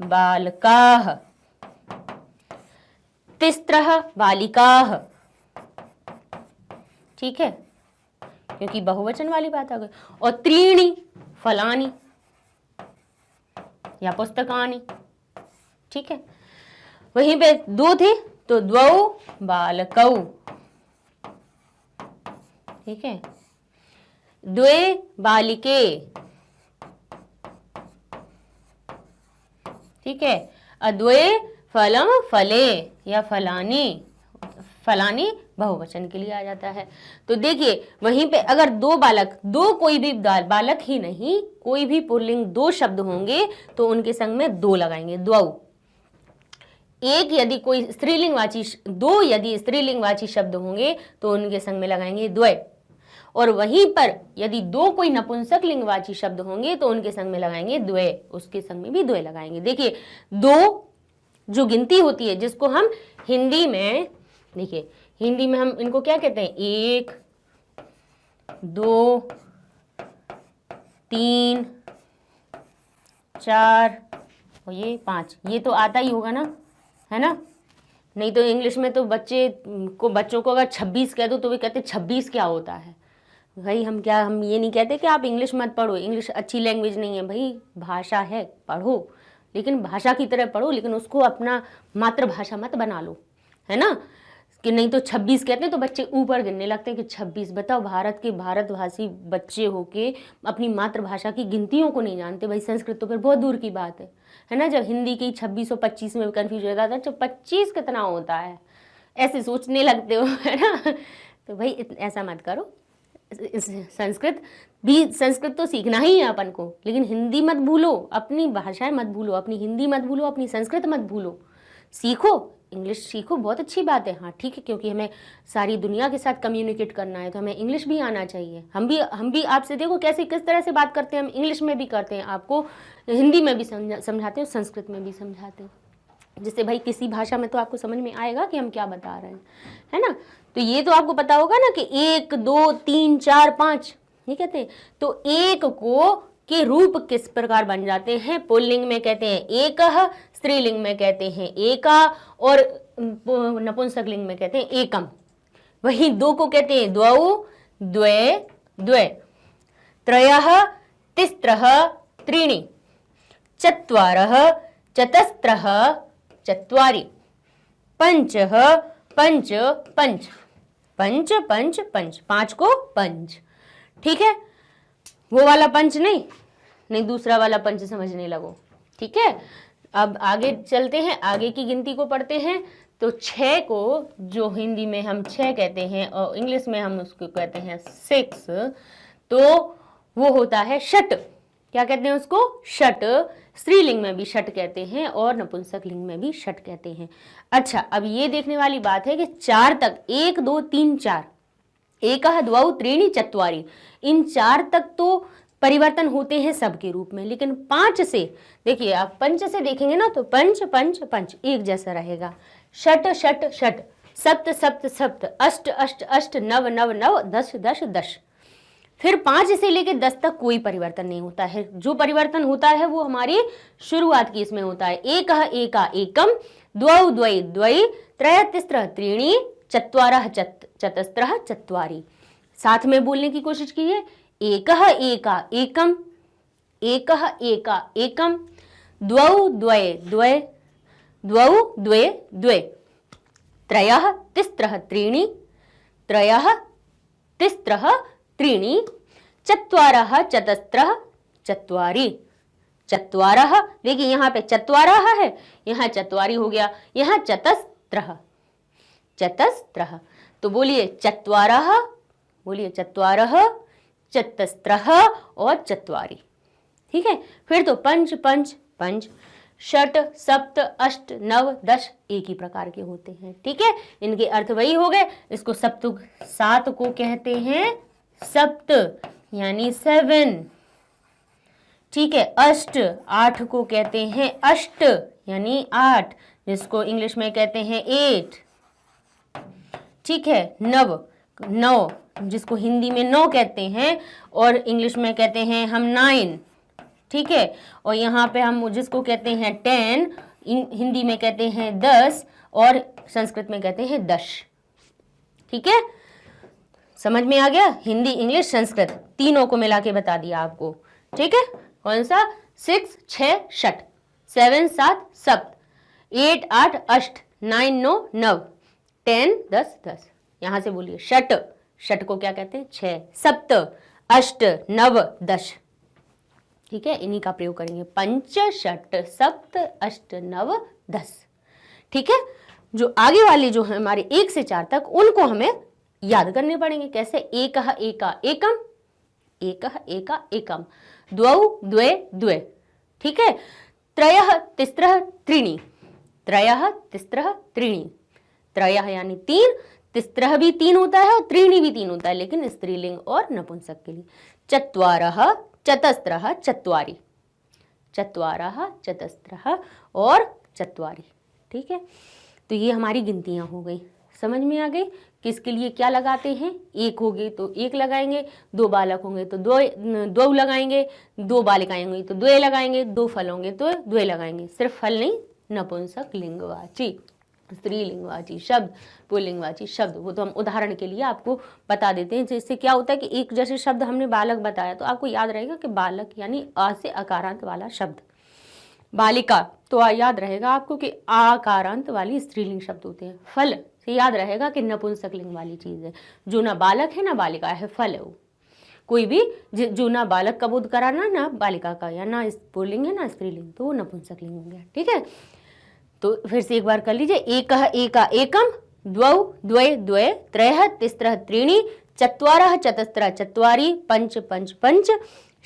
बालकाः, तिस्त्रः बालिकाः, ठीक है, क्योंकि बहुवचन वाली बात आ गई। और त्रीणि फलानि, या पुस्तकानि, ठीक है। वहीं पे दो थे तो द्वौ बालकौ, ठीक है, द्वे बालिके, ठीक है, अद्वे फलम फले या फलानी, फलानी बहुवचन के लिए आ जाता है। तो देखिए वहीं पे अगर दो बालक, दो कोई भी बालक ही नहीं, कोई भी पुल्लिंग दो शब्द होंगे तो उनके संग में दो लगाएंगे, द्वौ। एक यदि कोई स्त्रीलिंगवाची, दो यदि स्त्रीलिंगवाची शब्द होंगे तो उनके संग में लगाएंगे द्वय। और वहीं पर यदि दो कोई नपुंसक लिंगवाची शब्द होंगे तो उनके संग में लगाएंगे द्वय, उसके संग में भी द्वय लगाएंगे। देखिए दो जो गिनती होती है, जिसको हम हिंदी में, देखिए हिंदी में हम इनको क्या कहते हैं, 1 2 3 4 और ये 5, ये तो आता ही होगा ना, है ना। नहीं तो इंग्लिश में तो बच्चों को अगर 26 कह दो तो वे कहते 26 क्या होता है भाई। हम ये नहीं कहते कि आप इंग्लिश मत पढ़ो, इंग्लिश अच्छी लैंग्वेज नहीं है भाई, भाषा है, पढ़ो, लेकिन भाषा की तरह पढ़ो, लेकिन उसको अपना मातृभाषा मत बना लो, है ना। कि नहीं तो 26 कहते हैं तो बच्चे ऊपर गिनने लगते हैं कि 26। बताओ, भारतभाषी बच्चे होके अपनी मातृभाषा की गिनतियों को नहीं जानते भाई। संस्कृत तो फिर बहुत दूर की बात है ना। जब हिंदी की 26 और 25 में कन्फ्यूज हो जाता है, जब 25 कितना होता है ऐसे सोचने लगते हो, है ना। तो भाई ऐसा मत करो। संस्कृत तो सीखना ही है अपन को, लेकिन हिंदी मत भूलो, अपनी भाषाएं मत भूलो, अपनी हिंदी मत भूलो, अपनी संस्कृत मत भूलो। सीखो, इंग्लिश सीखो, बहुत अच्छी बात है, हाँ ठीक है, क्योंकि हमें सारी दुनिया के साथ कम्युनिकेट करना है तो हमें इंग्लिश भी आना चाहिए। हम भी आपसे देखो कैसे किस तरह से बात करते हैं, हम इंग्लिश में भी करते हैं, आपको हिंदी में भी समझाते हैं, संस्कृत में भी समझाते हैं, जिससे भाई किसी भाषा में तो आपको समझ में आएगा कि हम क्या बता रहे हैं, है ना। तो ये तो आपको पता होगा ना कि 1 2 3 4 5 ये कहते हैं। तो एक को के रूप किस प्रकार बन जाते हैं, पुल्लिंग में कहते हैं एकः, स्त्रीलिंग में कहते हैं एका, और नपुंसक लिंग में कहते हैं एकम। वहीं दो को कहते हैं द्वौ, द्वे, द्वे, त्रयः, तिस्रः, त्रीणि, चत्वारः, चतस्रः, चत्वारि, पंचः, पंच, पंच, पंच पंच पंच, 5 को पंच, ठीक है। वो वाला पंच नहीं, दूसरा वाला पंच समझने लगो, ठीक है। अब आगे चलते हैं, आगे की गिनती को पढ़ते हैं। तो 6 को जो हिंदी में हम 6 कहते हैं और इंग्लिश में हम उसको कहते हैं 6, तो वो होता है षट। क्या कहते हैं उसको, षट। स्त्रीलिंग में भी षट कहते हैं और नपुंसक लिंग में भी षट कहते हैं। अच्छा, अब ये देखने वाली बात है कि 4 तक, 1 2 3 4, एकः, द्वौ, त्रीणि, चत्वारि, इन 4 तक तो परिवर्तन होते हैं सबके रूप में, लेकिन 5 से देखिए, आप पंच से देखेंगे ना तो पंच पंच पंच एक जैसा रहेगा। षट षट षट, सप्त सप्त सप्त, अष्ट अष्ट अष्ट, नव नव नव, 10 10 10। फिर 5 से लेकर 10 तक कोई परिवर्तन नहीं होता है। जो परिवर्तन होता है वो हमारी शुरुआत की इसमें होता है। एकः, एका, एकम, द्वौ, द्वै, द्वै, त्रयः, तिस्रः, त्रीणि, चत्वारः, चतस्रः, चत्वारि। साथ में बोलने की कोशिश कीजिए, एकः, एका, एकम, एकः, एका, एकम, द्वौ, द्वै, द्वै, द्वौ, द्वे, द्वे, त्रयः, तिस्रः, त्रीणि, त्रयः, तिस्रः, त्रीणि, चत्वारः, चतस्रः, चत्वारि, चत्वारः। देखिए यहाँ पे चत्वारः है, यहाँ चत्वारि हो गया, यहाँ चतस्रः, चतस्रः। तो बोलिए चत्वारः, बोलिए चत्वारः, चतस्रः और चत्वारि, ठीक है। फिर तो पंच पंच पंच, षट, सप्त, अष्ट, नव, 10 एक ही प्रकार के होते हैं, ठीक है। इनके अर्थ वही हो गए। इसको सप्तुक 7 को कहते हैं सप्त, यानी 7, ठीक है। अष्ट 8 को कहते हैं अष्ट, यानी 8, जिसको इंग्लिश में कहते हैं 8, ठीक है। नव 9, जिसको हिंदी में 9 कहते हैं और इंग्लिश में कहते हैं हम 9, ठीक है। और यहाँ पे हम जिसको कहते हैं 10, हिंदी में कहते हैं 10 और संस्कृत में कहते हैं 10, ठीक है। समझ में आ गया, हिंदी, इंग्लिश, संस्कृत तीनों को मिला के बता दिया आपको, ठीक है। कौन सा, 6 6 षट, 7 7 सप्त, 8 8 अष्ट, 9 9 नव, 10 10 10। यहां से बोलिए षट, षट को क्या कहते हैं? 6। सप्त, अष्ट, नव, 10। ठीक है, इन्हीं का प्रयोग करेंगे। पंच षट सप्त अष्ट नव 10। ठीक है, जो आगे वाले जो है हमारे 1 से 4 तक, उनको हमें याद करने पड़ेंगे। कैसे? एकः एका एकम, एकः एका एकम, द्वौ द्वे द्वे। ठीक है, त्रयः तिस्रः त्रीणि, त्रयः तिस्रः त्रीणि, त्रयः यानी 3, तिस्रः भी 3 होता है और त्रीणि भी 3 होता है, लेकिन स्त्रीलिंग और नपुंसक के लिए। चत्वारः चतस्रः चत्वारि, चत्वारः चतस्रः और चत्वारि। ठीक है, तो ये हमारी गिनतियां हो गई। समझ में आ गई किसके लिए क्या लगाते हैं? एक होगी तो एक लगाएंगे, 2 बालक होंगे तो दो लगाएंगे, 2 बालिकाएं होंगी तो 2 लगाएंगे, 2 फल होंगे तो 2 लगाएंगे। सिर्फ फल नहीं, नपुंसक लिंगवाची, स्त्रीलिंगवाची शब्द, पुल्लिंगवाची शब्द, वो तो हम उदाहरण के लिए आपको बता देते हैं। जिससे क्या होता है कि एक जैसे शब्द हमने बालक बताया तो आपको याद रहेगा कि बालक यानी आ से अकारांत वाला शब्द, बालिका तो याद रहेगा आपको कि आकारांत वाली स्त्रीलिंग शब्द होते हैं। फल से याद रहेगा कि नपुंसक लिंग वाली चीज है। जो ना बालक है ना बालिका है, फल है वो। कोई भी जो ना बालक का बोध कराना ना बालिका का, या ना पुल्लिंग है ना स्त्रीलिंग, तो वो नपुंसक लिंग हो गया। ठीक है, तो फिर से एक बार कर लीजिए। एकः एका एकम, द्वौ द्वे द्वे, त्रयः तिस्रः त्रीणि, चत्वारः चतस्रः चत्वारि, पंच पंच पंच,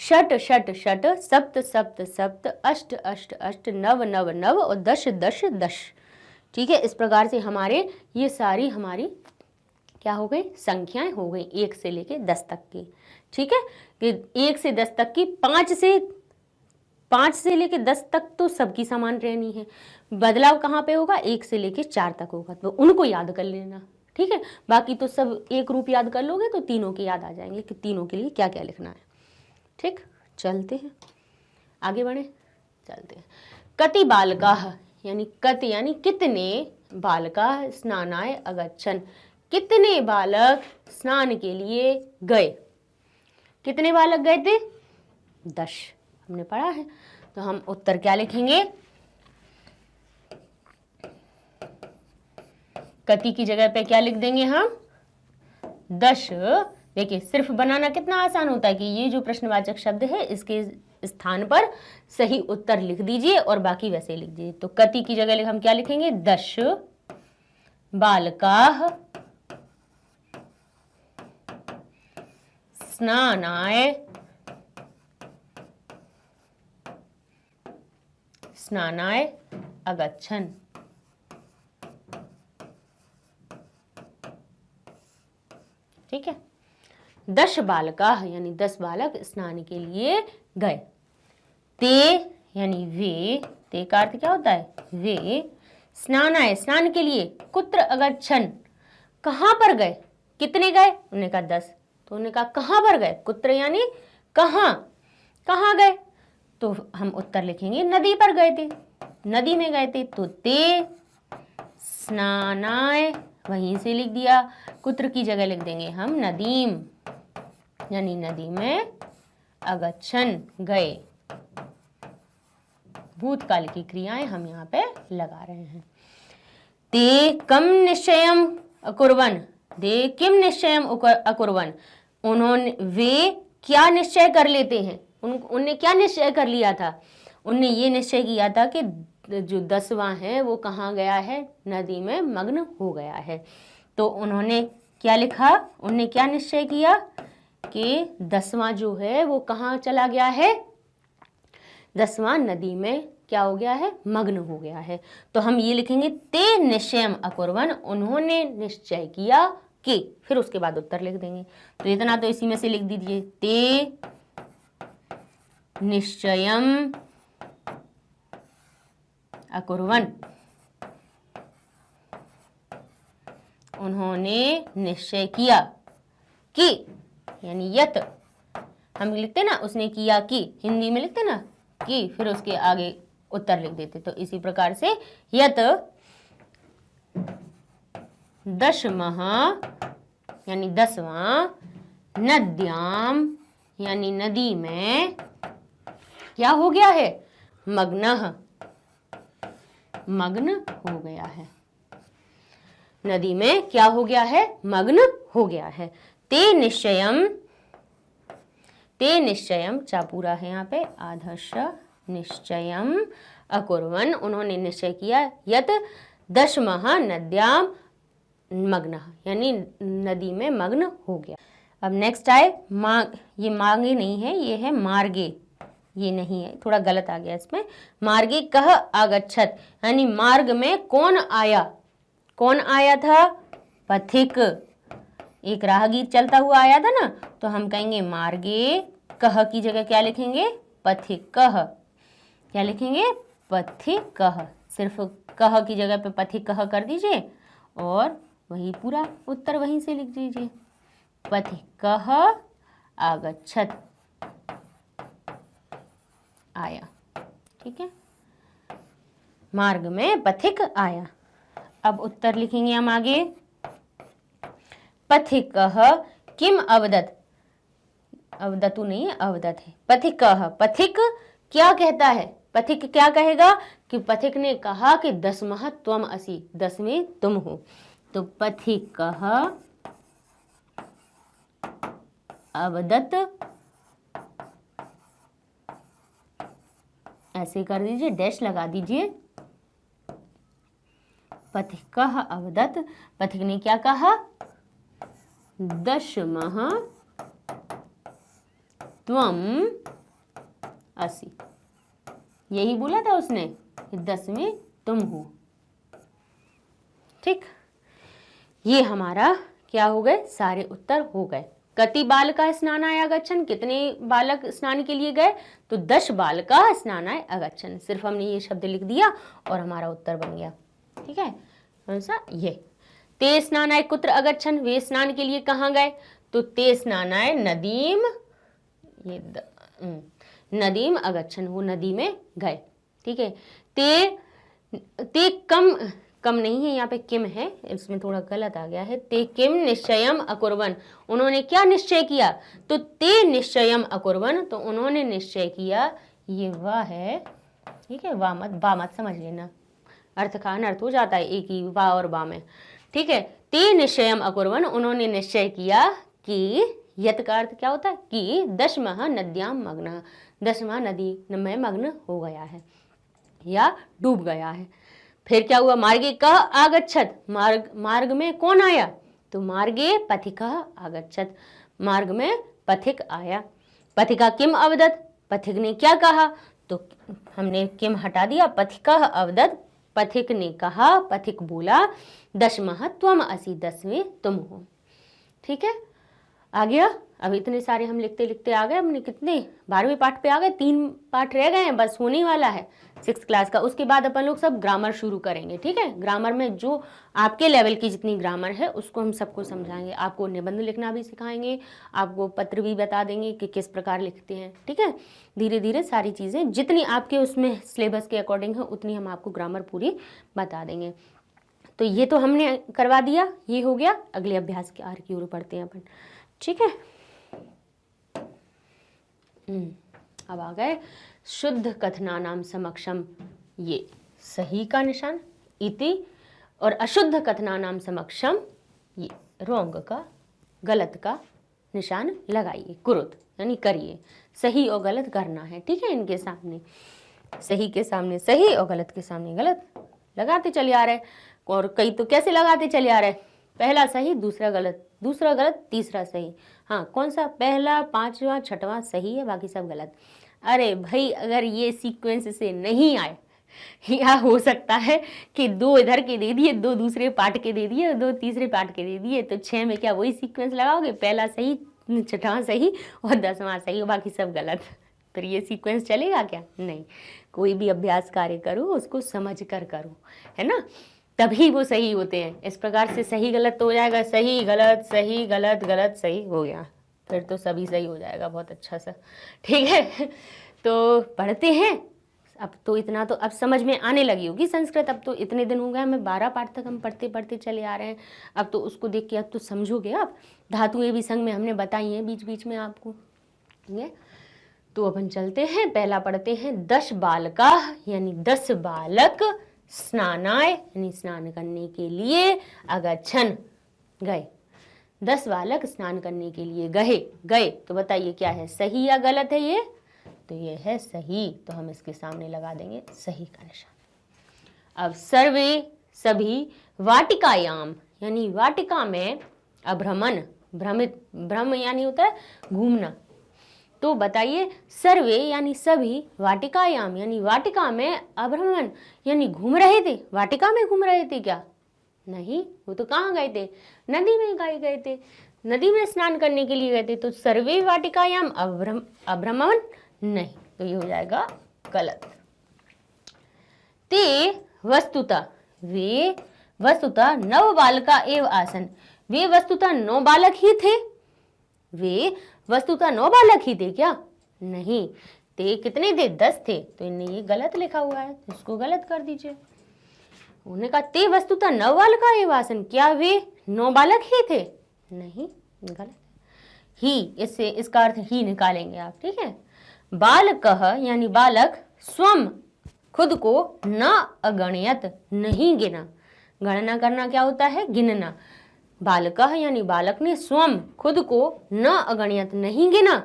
षट षट षट, सप्त सप्त सप्त, अष्ट अष्ट अष्ट, नव नव नव और 10 10 10। ठीक है, इस प्रकार से हमारे ये सारी हमारी क्या हो गई? संख्याएं हो गई 1 से लेके 10 तक की। ठीक है, कि 1 से 10 तक की, 5 से लेके 10 तक तो सबकी समान रहनी है। बदलाव कहाँ पे होगा? 1 से लेके 4 तक होगा, तो उनको याद कर लेना। ठीक है, बाकी तो सब एक रूप याद कर लोगे तो तीनों के याद आ जाएंगे कि तीनों के लिए क्या क्या लिखना है। ठीक, चलते हैं आगे बढ़े, चलते हैं। कति बालकाः यानी कति यानी कितने, बालकाः स्नानाय अगच्छन्, कितने बालक स्नान के लिए गए। कितने बालक गए थे? 10 हमने पढ़ा है। तो हम उत्तर क्या लिखेंगे? कति की जगह पे क्या लिख देंगे हम? 10। देखिए, सिर्फ बनाना कितना आसान होता है कि ये जो प्रश्नवाचक शब्द है इसके स्थान पर सही उत्तर लिख दीजिए और बाकी वैसे लिख दीजिए। तो कति की जगह हम क्या लिखेंगे? 10 बालकाः स्नानाय अगच्छन्। ठीक है, 10 बालकाः यानी 10 बालक स्नान के लिए गए। ते यानी वे, ते का अर्थ क्या होता है? वे, स्नानाय स्नान के लिए, कुत्र अगच्छन् कहां पर गए। कितने गए? उन्होंने कहा 10। तो उन्होंने कहा कहां पर गए? कुत्र यानी कहां, कहां गए? तो हम उत्तर लिखेंगे नदी पर गए थे, नदी में गए थे। तो ते स्नानाय वहीं से लिख दिया, कुत्र की जगह लिख देंगे हम नदीम, यानी नदी में अगच्छन् गए। भूतकाल की क्रियाएं हम यहाँ पे लगा रहे हैं। ते कम निश्चयम अकुर्वन्, दे किम निश्चयम अकुर्वन्, उन्होंने वे क्या निश्चय कर लेते हैं। उनने क्या निश्चय कर लिया था? उनने ये निश्चय किया था कि जो 10वां है वो कहाँ गया है? नदी में मग्न हो गया है। तो उन्होंने क्या लिखा? उनने क्या निश्चय किया कि 10वां जो है वो कहाँ चला गया है? 10वां नदी में क्या हो गया है? मग्न हो गया है। तो हम ये लिखेंगे ते निश्चयम अकुर्वन्, उन्होंने निश्चय किया कि, फिर उसके बाद उत्तर लिख देंगे। तो इतना तो इसी में से लिख दीजिए, ते निश्चयम अकुर्वन्, उन्होंने निश्चय किया कि, यानी यत हम लिखते ना, उसने किया कि, हिंदी में लिखते ना कि, फिर उसके आगे उत्तर लिख देते। तो इसी प्रकार से यत 10मः यानी 10वां, नद्याम यानी नदी में क्या हो गया है? मग्नः मग्न हो गया है। नदी में क्या हो गया है? मग्न हो गया है। ते निश्चयम चा पूरा है यहाँ पे, आधश निश्चयम अकुर्वन्, उन्होंने निश्चय किया, यत दशमः नद्याम मग्न, यानी नदी में मग्न हो गया। अब नेक्स्ट आए ये मांगे नहीं है, ये है मार्गे, ये नहीं है, थोड़ा गलत आ गया इसमें। मार्गे कह आगच्छत, यानी मार्ग में कौन आया? कौन आया था? पथिक, एक राहगीर चलता हुआ आया था ना, तो हम कहेंगे मार्गे कह की जगह क्या लिखेंगे? पथिक कह। क्या लिखेंगे? पथिक कह। सिर्फ कह की जगह पे पथिक कह कर दीजिए और वही पूरा उत्तर वहीं से लिख दीजिए। पथिक कह आगच्छत, आया। ठीक है, मार्ग में पथिक आया। अब उत्तर लिखेंगे हम आगे। पथिकः किम अवदत्, अवदतु नहीं है, अवदत है। पथिकः, पथिक क्या कहता है? पथिक क्या कहेगा? कि पथिक ने कहा कि 10मः त्वम असि, 10वें तुम हो। तो पथिकः अवदत, ऐसे कर दीजिए, डैश लगा दीजिए। पथिकः अवदत, पथिक ने क्या कहा? 10मः त्वम असि, यही बोला था उसने, 10वें तुम हो। ठीक, ये हमारा क्या हो गए? सारे उत्तर हो गए। कति बालका स्नानाय अगच्छन्, कितने बालक स्नान के लिए गए? तो 10 बालका स्नानाय अगच्छन्। सिर्फ हमने ये शब्द लिख दिया और हमारा उत्तर बन गया। ठीक है, कौन सा? ये। ते स्नानाय कुत्र अगच्छन्, वे स्नान के लिए कहाँ गए? तो ते स्नानाय नदीम, ये नदीम अगच्छन्, वो नदी में गए। ठीक है, ते कम नहीं है, यहाँ पे किम है, इसमें थोड़ा गलत आ गया है। ते किम निश्चयम अकुर्वन्, उन्होंने क्या निश्चय किया? तो ते निश्चयम अकुर्वन्, तो उन्होंने निश्चय किया, ये वाह है। ठीक है, वाह मत समझ लेना, अर्थ का अनर्थ हो जाता है एक ही वाह और वाह में। ठीक है, ते निश्चयम अकुर्वन्, उन्होंने निश्चय किया कि, यत का अर्थ क्या होता है? कि 10मः नद्याम मग्न, 10वां नदी में मग्न हो गया है या डूब गया है। फिर क्या हुआ? मार्गे कह आगच्छत, मार्ग में कौन आया? तो मार्गे पथिकः आगच्छत, मार्ग में पथिक आया। पथिका किम अवदत्, पथिक ने क्या कहा? तो हमने किम हटा दिया, पथिकः अवदत्, पथिक ने कहा, पथिक बोला, 10मः त्वम असि, 10वें तुम हो। ठीक है, आ गया। अब इतने सारे हम लिखते लिखते आ गए, हमने कितने 12वें पाठ पे आ गए, 3 पाठ रह गए हैं, बस होने वाला है 6th क्लास का। उसके बाद अपन लोग सब ग्रामर शुरू करेंगे। ठीक है, ग्रामर में जो आपके लेवल की जितनी ग्रामर है उसको हम सबको समझाएंगे। आपको निबंध लिखना भी सिखाएंगे, आपको पत्र भी बता देंगे कि किस प्रकार लिखते हैं। ठीक है, धीरे धीरे सारी चीज़ें जितनी आपके उसमें सिलेबस के अकॉर्डिंग है उतनी हम आपको ग्रामर पूरी बता देंगे। तो ये तो हमने करवा दिया, ये हो गया। अगले अभ्यास के आर की ओर पढ़ते हैं अपन। ठीक है, अब आ गए शुद्ध कथनानाम समक्षम, ये सही का निशान इति, और अशुद्ध कथनानाम समक्षम ये रॉन्ग का, गलत का निशान लगाइए। कुरुत यानी करिए, सही और गलत करना है। ठीक है, इनके सामने सही के सामने सही और गलत के सामने गलत लगाते चले आ रहे। और कई तो कैसे लगाते चले आ रहे, पहला सही दूसरा गलत, दूसरा गलत तीसरा सही। हाँ, कौन सा? पहला 5वां 6वां सही है, बाकी सब गलत। अरे भाई, अगर ये सीक्वेंस से नहीं आए, या हो सकता है कि 2 इधर के दे दिए, 2 दूसरे पार्ट के दे दिए, 2 तीसरे पार्ट के दे दिए, तो 6 में क्या वही सीक्वेंस लगाओगे? पहला सही, 6वां सही और 10वां सही, बाकी सब गलत। फिर ये सीक्वेंस चलेगा क्या? नहीं। कोई भी अभ्यास कार्य करो उसको समझ कर करो, है ना, तभी वो सही होते हैं। इस प्रकार से सही गलत तो हो जाएगा, सही गलत सही गलत गलत सही हो गया, फिर तो सभी सही हो जाएगा बहुत अच्छा सा। ठीक है, तो पढ़ते हैं। अब तो इतना तो अब समझ में आने लगी होगी संस्कृत। अब तो इतने दिन हो गए हमें, 12 पाठ तक हम पढ़ते पढ़ते चले आ रहे हैं। अब तो उसको देख के अब तो समझोगे आप। धातुएं भी संग में हमने बताई हैं बीच बीच में आपको। ठीक है, तो अपन चलते हैं, पहला पढ़ते हैं 10 बालका, यानी 10 बालक स्नानाय यानी स्नान करने के लिए, अगच्छन गए। 10 बालक स्नान करने के लिए गए। तो बताइए क्या है, सही या गलत है ये? तो ये है सही, तो हम इसके सामने लगा देंगे सही का निशान। अब सर्वे सभी वाटिकायाम यानी वाटिका में अभ्रमण, भ्रम यानी होता है घूमना। तो बताइए सर्वे यानी सभी, वाटिकायाम यानी वाटिका में, अभ्रमण यानी घूम रहे थे। वाटिका में घूम रहे थे क्या? नहीं, वो तो कहाँ गए थे? नदी में गए थे, नदी में स्नान करने के लिए गए थे। तो सर्वे वाटिकायाम अभ्रमण नहीं, तो ये हो जाएगा गलत। ते वस्तुतः, वे वस्तुतः नव बालका एव आसन, वे वस्तुतः 9 बालक ही थे। वे वस्तुतः 9 बालक ही थे क्या? नहीं, ते कितने थे? 10 थे। तो इनने ये गलत लिखा हुआ है, तो इसको गलत कर दीजिए। उन्होंने कहा ते वस्तुतः 9 बालका एव आसन, क्या वे 9 बालक ही थे? नहीं, गलत। ही, इससे इसका अर्थ ही निकालेंगे आप, ठीक है। बालकः यानी बालक, स्वम खुद को, न अगणयत नहीं गिना। गणना करना क्या होता है? गिनना। बालकः यानी बालक ने स्वम खुद को, न अगणयत नहीं गिना।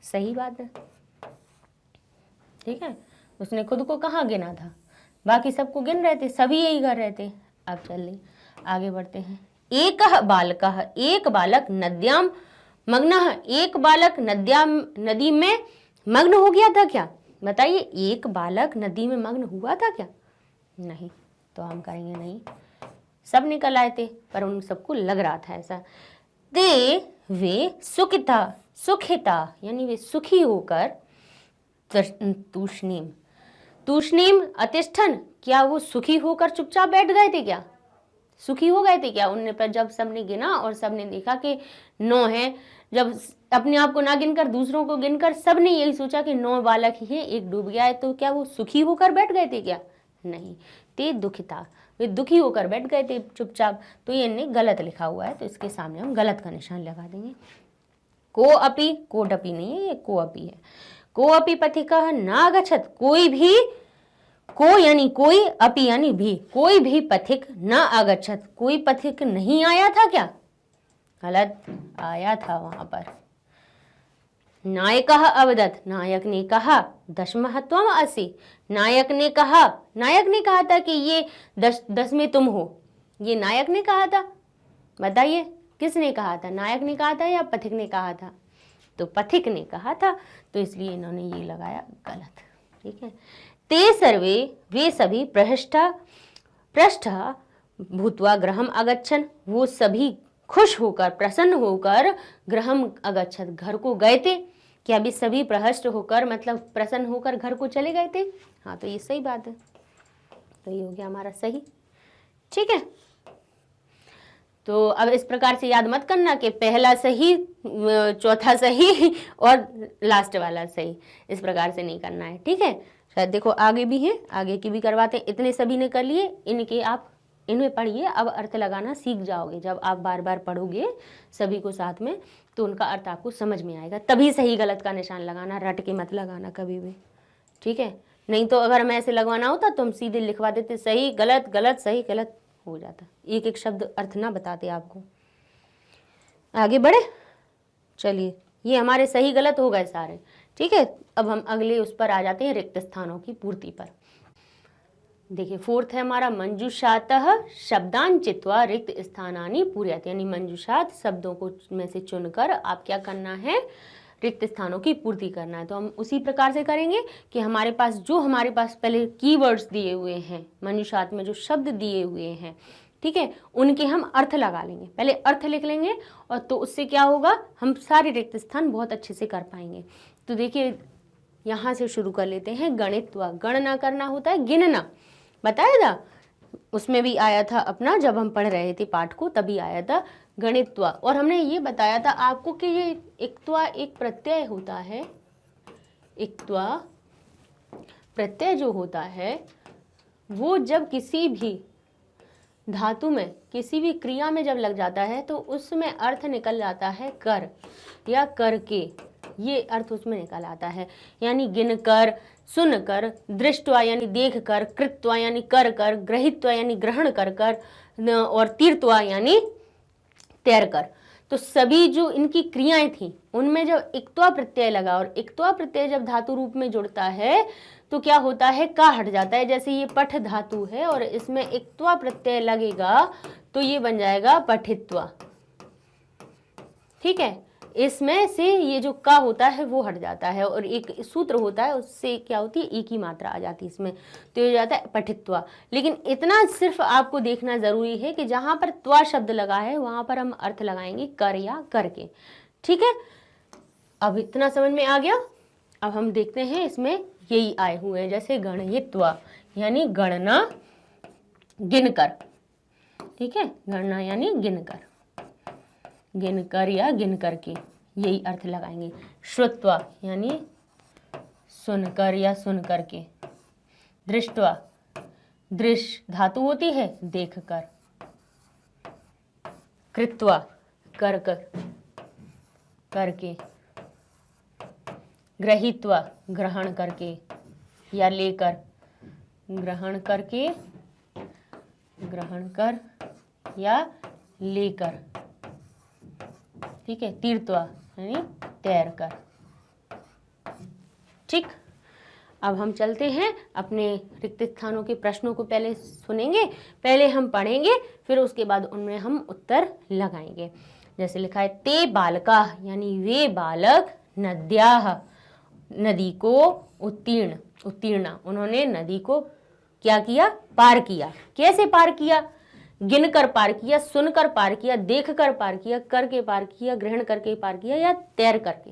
सही बात है, ठीक है। उसने खुद को कहाँ गिना था? बाकी सबको गिन रहे थे, सभी यही कर रहे थे। अब चलिए आगे बढ़ते हैं। एकः बालकः, एक बालक नद्याम मग्नः, एक बालक नदी में मग्न हो गया था क्या? बताइए, एक बालक नदी में मग्न हुआ था क्या? नहीं, तो हम करेंगे नहीं। सब निकल आए थे, पर उन सबको लग रहा था ऐसा। ते वे सुखिता यानी वे सुखी होकर, तूष्णीम अतिष्ठन, क्या वो सुखी होकर चुपचाप बैठ गए थे क्या? सुखी हो गए थे क्या? उनने पर जब सबने गिना और सबने देखा कि 9 है, जब अपने आप को ना गिनकर दूसरों को गिनकर सबने यही सोचा कि 9 बालक ही हैं, एक डूब गया है, तो क्या वो सुखी होकर बैठ गए थे क्या? नहीं, ते दुखिता, वे दुखी होकर बैठ गए थे चुपचाप। तो ये इन्हें गलत लिखा हुआ है, तो इसके सामने हम गलत का निशान लगा देंगे। कोऽपि, कोडपि नहीं है, ये कोऽपि है। कोऽपि पथिकः नागच्छत्, कोई भी, को यानी कोई, अपि यानी भी, कोई भी पथिक न आगच्छत, कोई पथिक नहीं आया था क्या? गलत, आया था वहां पर। नायकः अवदत्, नायक ने कहा, दशमहत्वम असि, नायक ने कहा था कि ये 10 में तुम हो। ये नायक ने कहा था। बताइए किसने कहा था? नायक ने कहा था या पथिक ने कहा था? तो पथिक ने कहा था, तो इसलिए इन्होंने ये लगाया गलत, ठीक है। ते सर्वे, वे सभी, पृष्ठ भूत्वा गृहम अगच्छन, वो सभी खुश होकर, प्रसन्न होकर, गृहम अगच्छन, घर को गए थे। क्या अभी सभी प्रहष्ट होकर मतलब प्रसन्न होकर घर को चले गए थे? हाँ, तो ये सही बात है, तो ये हो गया हमारा सही, ठीक है। तो अब इस प्रकार से याद मत करना कि पहला सही, चौथा सही और लास्ट वाला सही, इस प्रकार से नहीं करना है, ठीक है। शायद देखो आगे भी है, आगे की भी करवाते हैं। इतने सभी ने कर लिए, इनके आप इनमें पढ़िए, अब अर्थ लगाना सीख जाओगे। जब आप बार बार पढ़ोगे सभी को साथ में, तो उनका अर्थ आपको समझ में आएगा। तभी सही गलत का निशान लगाना, रट के मत लगाना कभी भी, ठीक है। नहीं तो अगर हमें ऐसे लगवाना होता तो हम सीधे लिखवा देते सही गलत, गलत सही गलत हो जाता, एक एक शब्द अर्थ ना बताते आपको। आगे बढ़े, चलिए, ये हमारे सही गलत हो गए सारे, ठीक है। अब हम अगले उस पर आ जाते हैं, रिक्त स्थानों की पूर्ति पर। देखिए, 4th है हमारा, मंजूषातः शब्दान चित्वा रिक्त स्थानानि पूर्यत, यानी मंजूषात शब्दों को में से चुनकर आप क्या करना है? रिक्त स्थानों की पूर्ति करना है। तो हम उसी प्रकार से करेंगे कि हमारे पास पहले कीवर्ड्स दिए हुए हैं, मंजूषात में जो शब्द दिए हुए हैं, ठीक है, उनके हम अर्थ लगा लेंगे। पहले अर्थ लिख लेंगे, और तो उससे क्या होगा, हम सारे रिक्त स्थान बहुत अच्छे से कर पाएंगे। तो देखिए, यहाँ से शुरू कर लेते हैं। गणित्वा, गणना करना होता है गिनना, बताया था, उसमें भी आया था अपना, जब हम पढ़ रहे थे पाठ को तभी आया था गणित्वा। और हमने ये बताया था आपको कि ये इक्त्वा एक प्रत्यय होता है। इक्त्वा प्रत्यय जो होता है वो जब किसी भी धातु में, किसी भी क्रिया में जब लग जाता है तो उसमें अर्थ निकल जाता है कर या करके, ये अर्थ उसमें निकल आता है। यानी गिन कर, सुनकर, दृष्टवा यानी देखकर, कृत्वा यानी कर कर, ग्रहित्वा यानी ग्रहण कर कर, और तीर्थवा यानी तैर कर। तो सभी जो इनकी क्रियाएं थी उनमें जब इक्त्वा प्रत्यय लगा, और इक्त्वा प्रत्यय जब धातु रूप में जुड़ता है तो क्या होता है, का हट जाता है। जैसे ये पठ धातु है और इसमें इक्त्वा प्रत्यय लगेगा तो ये बन जाएगा पठित्वा। ठीक है, इसमें से ये जो का होता है वो हट जाता है और एक सूत्र होता है उससे क्या होती है, एक ही मात्रा आ जाती है इसमें, तो ये जाता है पठित्वा। लेकिन इतना सिर्फ आपको देखना जरूरी है कि जहां पर त्वा शब्द लगा है वहां पर हम अर्थ लगाएंगे कर या करके। ठीक है, अब इतना समझ में आ गया। अब हम देखते हैं इसमें यही आए हुए हैं, जैसे गणयित्वा यानी गणना, गिनकर। ठीक है, गणना यानी गिनकर, गिनकर या गिन करके, यही अर्थ लगाएंगे। श्रुत्वा यानी सुनकर या सुन करके। दृष्टवा, दृश्य धातु होती है देखकर। कृत्वा कर कर, करके। ग्रहित्वा ग्रहण करके या लेकर, ग्रहण करके, ग्रहण कर या लेकर। ठीक है, तीर्थवा यानी तैर कर। ठीक, अब हम चलते हैं अपने रिक्त स्थानों के प्रश्नों को पहले सुनेंगे, पहले हम पढ़ेंगे, फिर उसके बाद उनमें हम उत्तर लगाएंगे। जैसे लिखा है, ते बालका यानी वे बालक, नद्याः नदी को, उत्तीर्ण उन्होंने नदी को क्या किया, पार किया। कैसे पार किया, गिन कर पार किया, सुनकर पार किया, देख कर पार किया, करके पार किया, ग्रहण करके पार किया या तैर करके।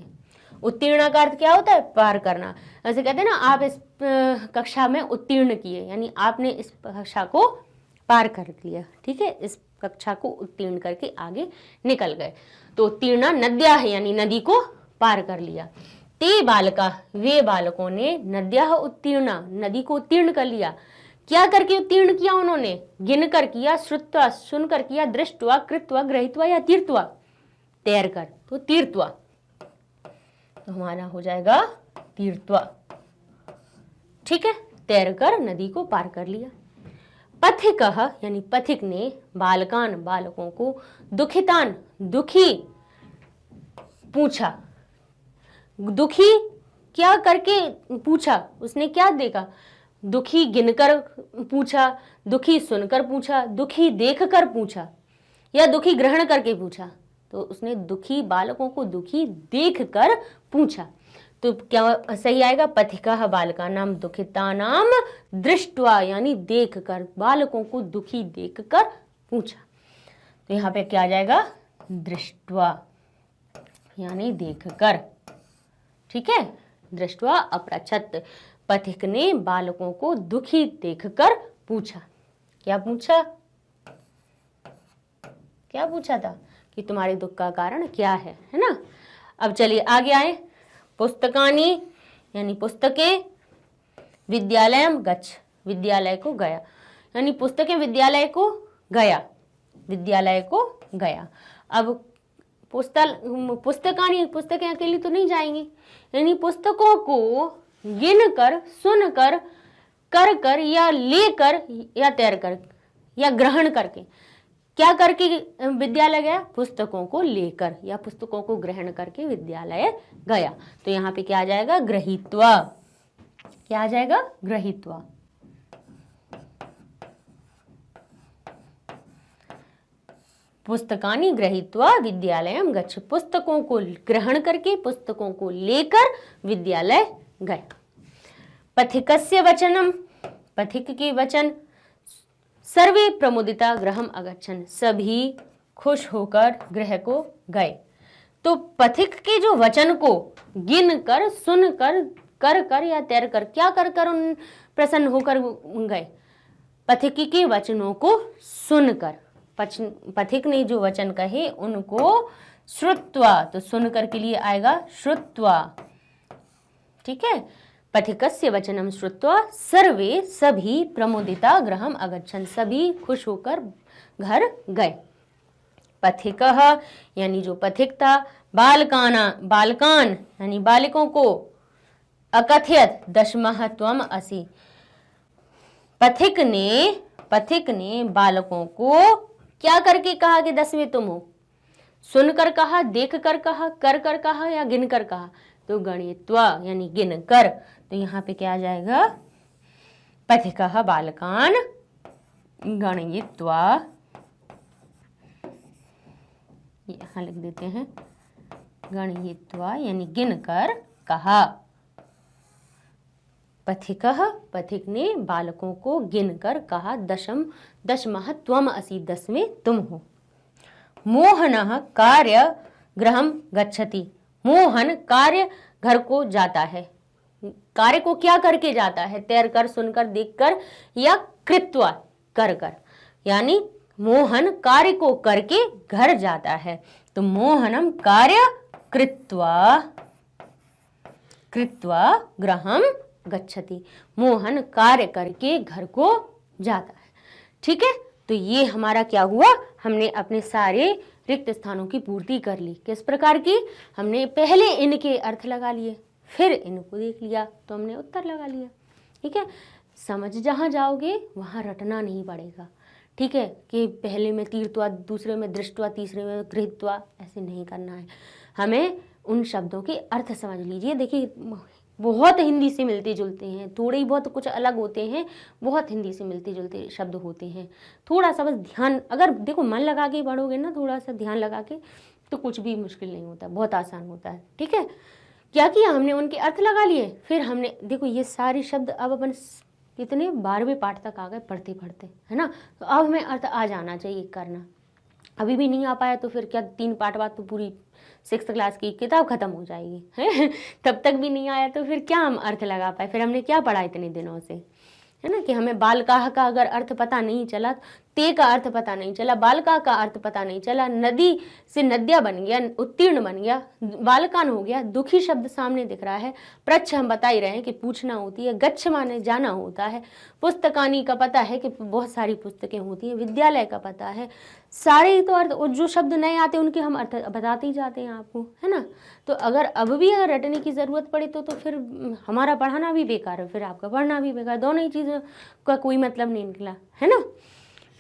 उत्तीर्ण का अर्थ क्या होता है, पार करना। ऐसे कहते हैं ना, आप इस कक्षा में उत्तीर्ण किए, यानी आपने इस कक्षा को पार कर लिया। ठीक है, इस कक्षा को उत्तीर्ण करके आगे निकल गए। तो उत्तीर्ण नद्या है यानी नदी को पार कर लिया। ते बालका वे बालकों ने, नद्या उत्तीर्ण नदी को उत्तीर्ण कर लिया। क्या करके उत्तीर्ण किया उन्होंने, गिनकर किया, श्रुत्वा सुनकर किया, दृष्टवा, कृत्वा, ग्रहित्वा या तीर्थवा, तैर कर। तो तीर्थवा, तो हमारा हो जाएगा तीर्थवा। ठीक है, तैर कर नदी को पार कर लिया। पथिकः यानी पथिक ने, बालकान बालकों को, दुखितान दुखी पूछा। दुखी क्या करके पूछा, उसने क्या देखा, दुखी गिनकर पूछा, दुखी सुनकर पूछा, दुखी देखकर पूछा या दुखी ग्रहण करके पूछा। तो उसने दुखी बालकों को दुखी देखकर पूछा। तो क्या सही आएगा, पथिकः बालकानां दुखितानां दृष्ट्वा यानी देखकर, बालकों को दुखी देखकर पूछा। तो यहाँ पे क्या आ जाएगा, दृष्ट्वा यानी देखकर। ठीक है, दृष्ट्वा अपृच्छत्, पथिक ने बालकों को दुखी देखकर पूछा। क्या पूछा, क्या पूछा था कि तुम्हारे दुख का कारण क्या है ना। अब चलिए आगे आए। पुस्तकानि यानी पुस्तकें, विद्यालयम गच्छ विद्यालय को गया, यानी पुस्तकें विद्यालय को गया, विद्यालय को गया। अब पुस्तकानि, पुस्तकें अकेली तो नहीं जाएंगी, यानी पुस्तकों को गिन कर, सुन कर, कर कर या लेकर या तैर कर या ग्रहण करके। क्या करके विद्यालय गया, पुस्तकों को लेकर या पुस्तकों को ग्रहण करके विद्यालय गया। तो यहाँ पे क्या आ जाएगा, ग्रहीत्वा। क्या आ जाएगा, ग्रहीत्वा। पुस्तकानि गृहीत्वा विद्यालयम गच्छ, पुस्तकों को ग्रहण करके, पुस्तकों को लेकर विद्यालय गया। पथिकस्य वचनम, पथिक के वचन, सर्वे प्रमुदिता गृहम अगच्छन्, सभी खुश होकर गृह को गए। तो पथिक के जो वचन को गिन कर, सुन कर, कर कर या तैर कर, क्या कर कर उन प्रसन्न होकर गए, पथिक के वचनों को सुनकर। पथिक ने जो वचन कहे उनको श्रुत्वा, तो सुनकर के लिए आएगा श्रुत्वा। ठीक है, पथिकस्य वचनम श्रुत्वा सर्वे सभी प्रमुदिता गृहम अगच्छन्, सभी खुश होकर घर गए। पथिकः यानी जो पथिक था, बालकान यानी बालकों को, अकथयत दशमः त्वम् असि। पथिक ने बालकों को क्या करके कहा कि 10वें तुम हो? सुनकर कहा, देख कर कहा, कर कहा या गिन कर कहा? तो गणित्वा यानी गिन कर। तो यहाँ पे क्या आ जाएगा? पथिकः बालकान गणयित्वा, यहाँ लिख देते हैं गणयित्वा यानी गिन कर कहा। पथिक ने बालकों को गिनकर कहा, दशमः त्वम् असि, 10वें तुम हो। मोहनः कार्य गृहं गच्छति। मोहन कार्य घर को जाता है। कार्य को क्या करके जाता है? तैर कर, सुनकर, देखकर या कृत्वा कर। यानी मोहन कार्य को करके घर जाता है। तो मोहनम कार्य कृत्वा गृहं गच्छति। मोहन कार्य करके घर को जाता है। ठीक है, तो ये हमारा क्या हुआ? हमने अपने सारे रिक्त स्थानों की पूर्ति कर ली। किस प्रकार की? हमने पहले इनके अर्थ लगा लिए, फिर इनको देख लिया तो हमने उत्तर लगा लिया। ठीक है, समझ जहाँ जाओगे वहाँ रटना नहीं पड़ेगा। ठीक है, कि पहले में तीर्थवा, दूसरे में दृष्टवा, तीसरे में गृहीत्वा, ऐसे नहीं करना है। हमें उन शब्दों के अर्थ समझ लीजिए। देखिए बहुत हिंदी से मिलते जुलते हैं, थोड़े ही बहुत कुछ अलग होते हैं, बहुत हिंदी से मिलते जुलते शब्द होते हैं। थोड़ा सा बस ध्यान, अगर देखो मन लगा के पढ़ोगे ना, थोड़ा सा ध्यान लगा के, तो कुछ भी मुश्किल नहीं होता, बहुत आसान होता है। ठीक है, क्या किया हमने? उनके अर्थ लगा लिए, फिर हमने देखो ये सारे शब्द अब अपन कितने 12वें पाठ तक आ गए पढ़ते पढ़ते, है ना। तो अब हमें अर्थ आ जाना चाहिए करना। अभी भी नहीं आ पाया तो फिर क्या, 3 पाठ बाद तो पूरी 6th क्लास की किताब खत्म हो जाएगी, है तब तक भी नहीं आया तो फिर क्या हम अर्थ लगा पाए? फिर हमने क्या पढ़ा इतने दिनों से, है ना। कि हमें बालकाह का अगर अर्थ पता नहीं चला, ते का अर्थ पता नहीं चला, बालका का अर्थ पता नहीं चला, नदी से नद्या बन गया, उत्तीर्ण बन गया, बालकान हो गया, दुखी शब्द सामने दिख रहा है, प्रच्छ हम बता ही रहे हैं कि पूछना होती है, गच्छ माने जाना होता है, पुस्तकानी का पता है कि बहुत सारी पुस्तकें होती हैं, विद्यालय का पता है, सारे ही तो अर्थ। और जो शब्द नए आते हैं उनके हम अर्थ बताते ही जाते हैं आपको, है ना। तो अगर अगर रटने की ज़रूरत पड़े तो फिर हमारा पढ़ाना भी बेकार है, फिर आपका पढ़ना भी बेकार, दोनों ही चीज़ों का कोई मतलब नहीं निकला, है ना।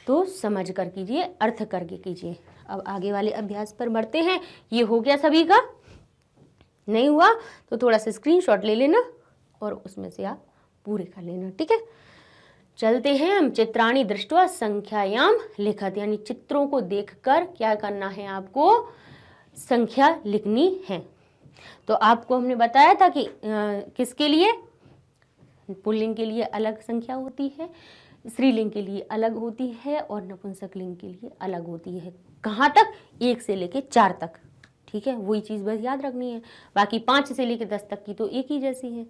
तो समझ कर कीजिए, अर्थ करके कीजिए। अब आगे वाले अभ्यास पर बढ़ते हैं। ये हो गया सभी का? नहीं हुआ तो थोड़ा सा स्क्रीनशॉट ले लेना और उसमें से आप पूरे कर लेना। ठीक है, चलते हैं हम। चित्राणि दृष्ट्वा संख्यायाम लिखत, यानी चित्रों को देखकर क्या करना है आपको? संख्या लिखनी है। तो आपको हमने बताया था कि किसके लिए? पुल्लिंग के लिए अलग संख्या होती है, स्त्रीलिंग के लिए अलग होती है और नपुंसकलिंग के लिए अलग होती है। कहाँ तक? 1 से लेके 4 तक। ठीक है, वही चीज़ बस याद रखनी है। बाकी 5 से लेके 10 तक की तो एक ही जैसी है।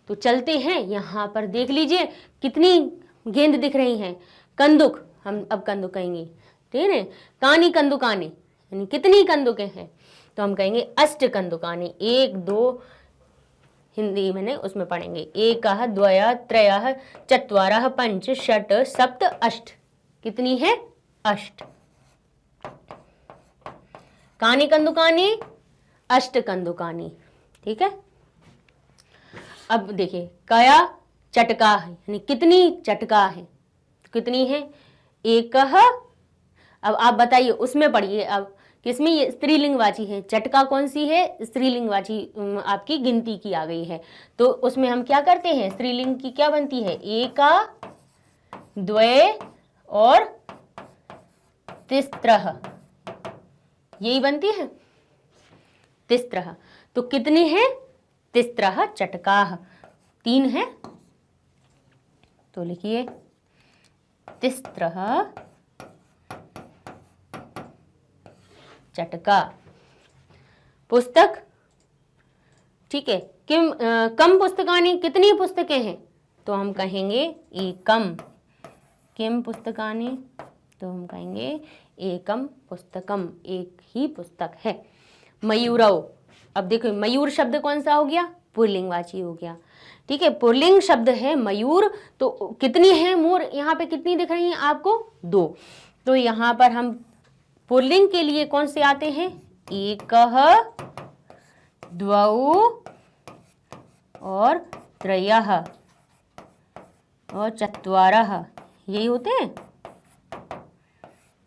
तो चलते हैं, यहाँ पर देख लीजिए कितनी गेंद दिख रही हैं। कंदुक, हम अब कंदुक कहेंगे, ठीक है। कानी कंदुकानी, यानी कितनी कंदुकें हैं? तो हम कहेंगे अष्ट कंदुकानी। 1 2 हिंदी में उसमें पढ़ेंगे। 1 2 3 4 5 6 7 8। कितनी है? अष्ट। कानी कंदुकानी, अष्ट कंदुकानी। ठीक है, अब देखिए कया चटका है, यानी कितनी चटका है? कितनी है? 1। अब आप बताइए, उसमें पढ़िए अब किसमें ये स्त्रीलिंगवाची है। चटका कौन सी है? स्त्रीलिंगवाची आपकी गिनती की आ गई है। तो उसमें हम क्या करते हैं? स्त्रीलिंग की क्या बनती है? 1 2 और तिस्त्रः, यही बनती है तिस्त्रः। तो कितनी है? तिस्त्रः चटकाः, 3 है। तो लिखिए तिस्त्रः चटका। पुस्तक, ठीक है। कम पुस्तकानि, कितनी पुस्तकें हैं? तो हम कहेंगे एकम। किम पुस्तकानि, तो हम कहेंगे एकम पुस्तकम, एक ही पुस्तक है। मयूरौ, अब देखो मयूर शब्द कौन सा हो गया? पुल्लिंगवाची हो गया। ठीक है, पुल्लिंग शब्द है मयूर। तो कितनी है मोर? यहाँ पे कितनी दिख रही है आपको? 2। तो यहाँ पर हम पुल्लिंग के लिए कौन से आते हैं? 1 2 और त्रयः और चत्वारः, यही होते हैं।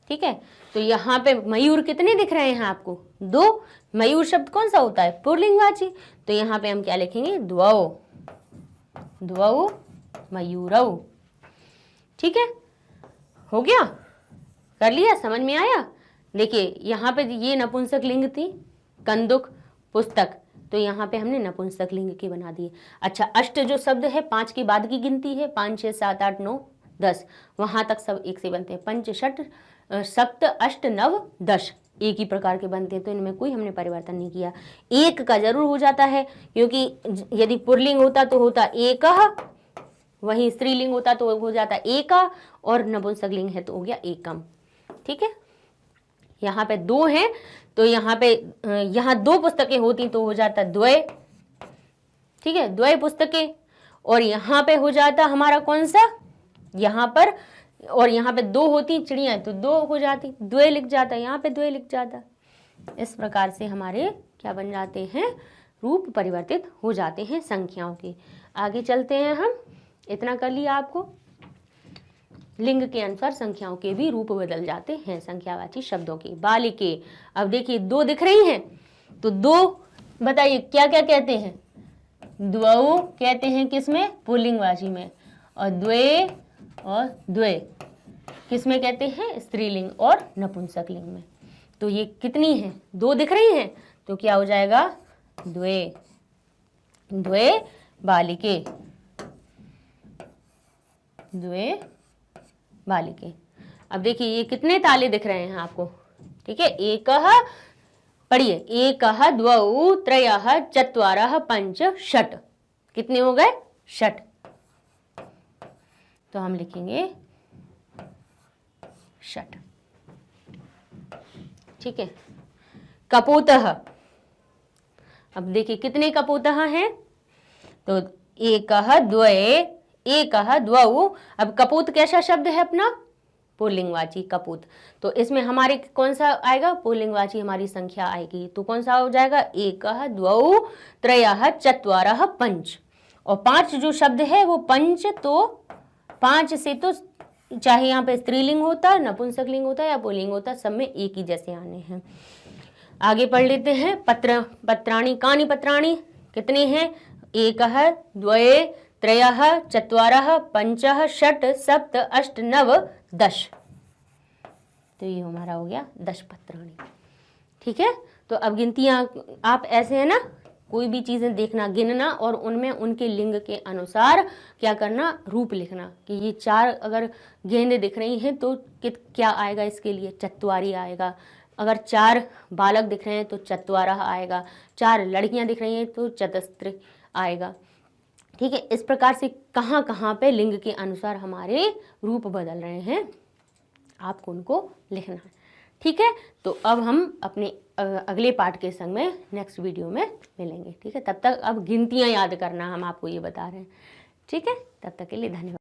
ठीक है, तो यहाँ पे मयूर कितने दिख रहे हैं आपको? 2। मयूर शब्द कौन सा होता है? पुल्लिंगवाची। तो यहाँ पे हम क्या लिखेंगे? द्वौ, द्वौ मयूरौ। ठीक है, हो गया, कर लिया, समझ में आया? देखिए यहाँ पे ये नपुंसक लिंग थी, कंदुक, पुस्तक, तो यहाँ पे हमने नपुंसक लिंग की बना दिए। अच्छा, अष्ट जो शब्द है 5 के बाद की गिनती है, 5 6 7 8 9 10, वहां तक सब एक से बनते हैं। पंच षट सप्त अष्ट नव 10 एक ही प्रकार के बनते हैं, तो इनमें कोई हमने परिवर्तन नहीं किया। एक का जरूर हो जाता है, क्योंकि यदि पुल्लिंग होता तो होता एकः, वहीं स्त्रीलिंग होता तो हो जाता एका, और नपुंसक लिंग है तो हो गया एकम। ठीक है, यहाँ पे 2 हैं, तो यहाँ पे यहाँ 2 पुस्तकें होती तो हो जाता द्वय। ठीक है, द्वय पुस्तकें, और यहाँ पे हो जाता हमारा कौन सा, यहाँ पर, और यहाँ पे 2 होती चिड़िया तो 2 हो जाती, द्वय लिख जाता, यहाँ पे द्वय लिख जाता। इस प्रकार से हमारे क्या बन जाते हैं? रूप परिवर्तित हो जाते हैं संख्याओं के। आगे चलते हैं हम। इतना कर लिया आपको, लिंग के अनुसार संख्याओं के भी रूप बदल जाते हैं, संख्यावाची शब्दों के। बालिके, अब देखिए 2 दिख रही हैं, तो 2 बताइए क्या क्या कहते हैं? द्वौ कहते हैं किसमें? पुल्लिंगवाची में। और द्वे और द्वे किसमें कहते हैं? स्त्रीलिंग और नपुंसक लिंग में। तो ये कितनी है? 2 दिख रही हैं, तो क्या हो जाएगा? द्वे, द्वे बालिके, द्वे बालिके। अब देखिए ये कितने ताले दिख रहे हैं आपको? ठीक है, एकः, पढ़िए, एकः द्वौ त्रयः चत्वारः पंच षट्, कितने हो गए? षट्। तो हम लिखेंगे षट्। ठीक है, कपोतः, अब देखिए कितने कपोतः हैं? तो एकः द्वये, एकः द्वौ। अब कपूत कैसा शब्द है अपना? पुल्लिंगवाची कपूत। तो इसमें हमारे कौन सा आएगा? पुल्लिंगवाची हमारी संख्या आएगी, तो कौन सा हो जाएगा? एकः द्वौ त्रयः चत्वारः पंच। और 5 जो शब्द है वो पंच, तो 5 से तो चाहे यहाँ पे स्त्रीलिंग होता, नपुंसक लिंग होता या पुल्लिंग होता, सब में एक ही जैसे आने हैं। आगे पढ़ लेते हैं। पत्र, पत्राणि, कानि पत्राणि, कितने हैं? एकः द्वये त्रयः चत्वारः पंचः षट् सप्त अष्ट नव 10। तो ये हमारा हो गया 10 पत्राणि। ठीक है, तो अब गिनतियां आप ऐसे है ना, कोई भी चीजें देखना, गिनना, और उनमें उनके लिंग के अनुसार क्या करना? रूप लिखना, कि ये 4 अगर गेंदें दिख रही हैं तो क्या आएगा इसके लिए? चत्वारी आएगा। अगर 4 बालक दिख रहे हैं तो चत्वारः आएगा। 4 लड़कियां दिख रही हैं तो चतस्त्र आएगा। ठीक है, इस प्रकार से कहाँ कहाँ पे लिंग के अनुसार हमारे रूप बदल रहे हैं, आपको उनको लिखना है। ठीक है, तो अब हम अपने अगले पार्ट के संग में नेक्स्ट वीडियो में मिलेंगे। ठीक है, तब तक अब गिनतियाँ याद करना, हम आपको ये बता रहे हैं। ठीक है, तब तक के लिए धन्यवाद।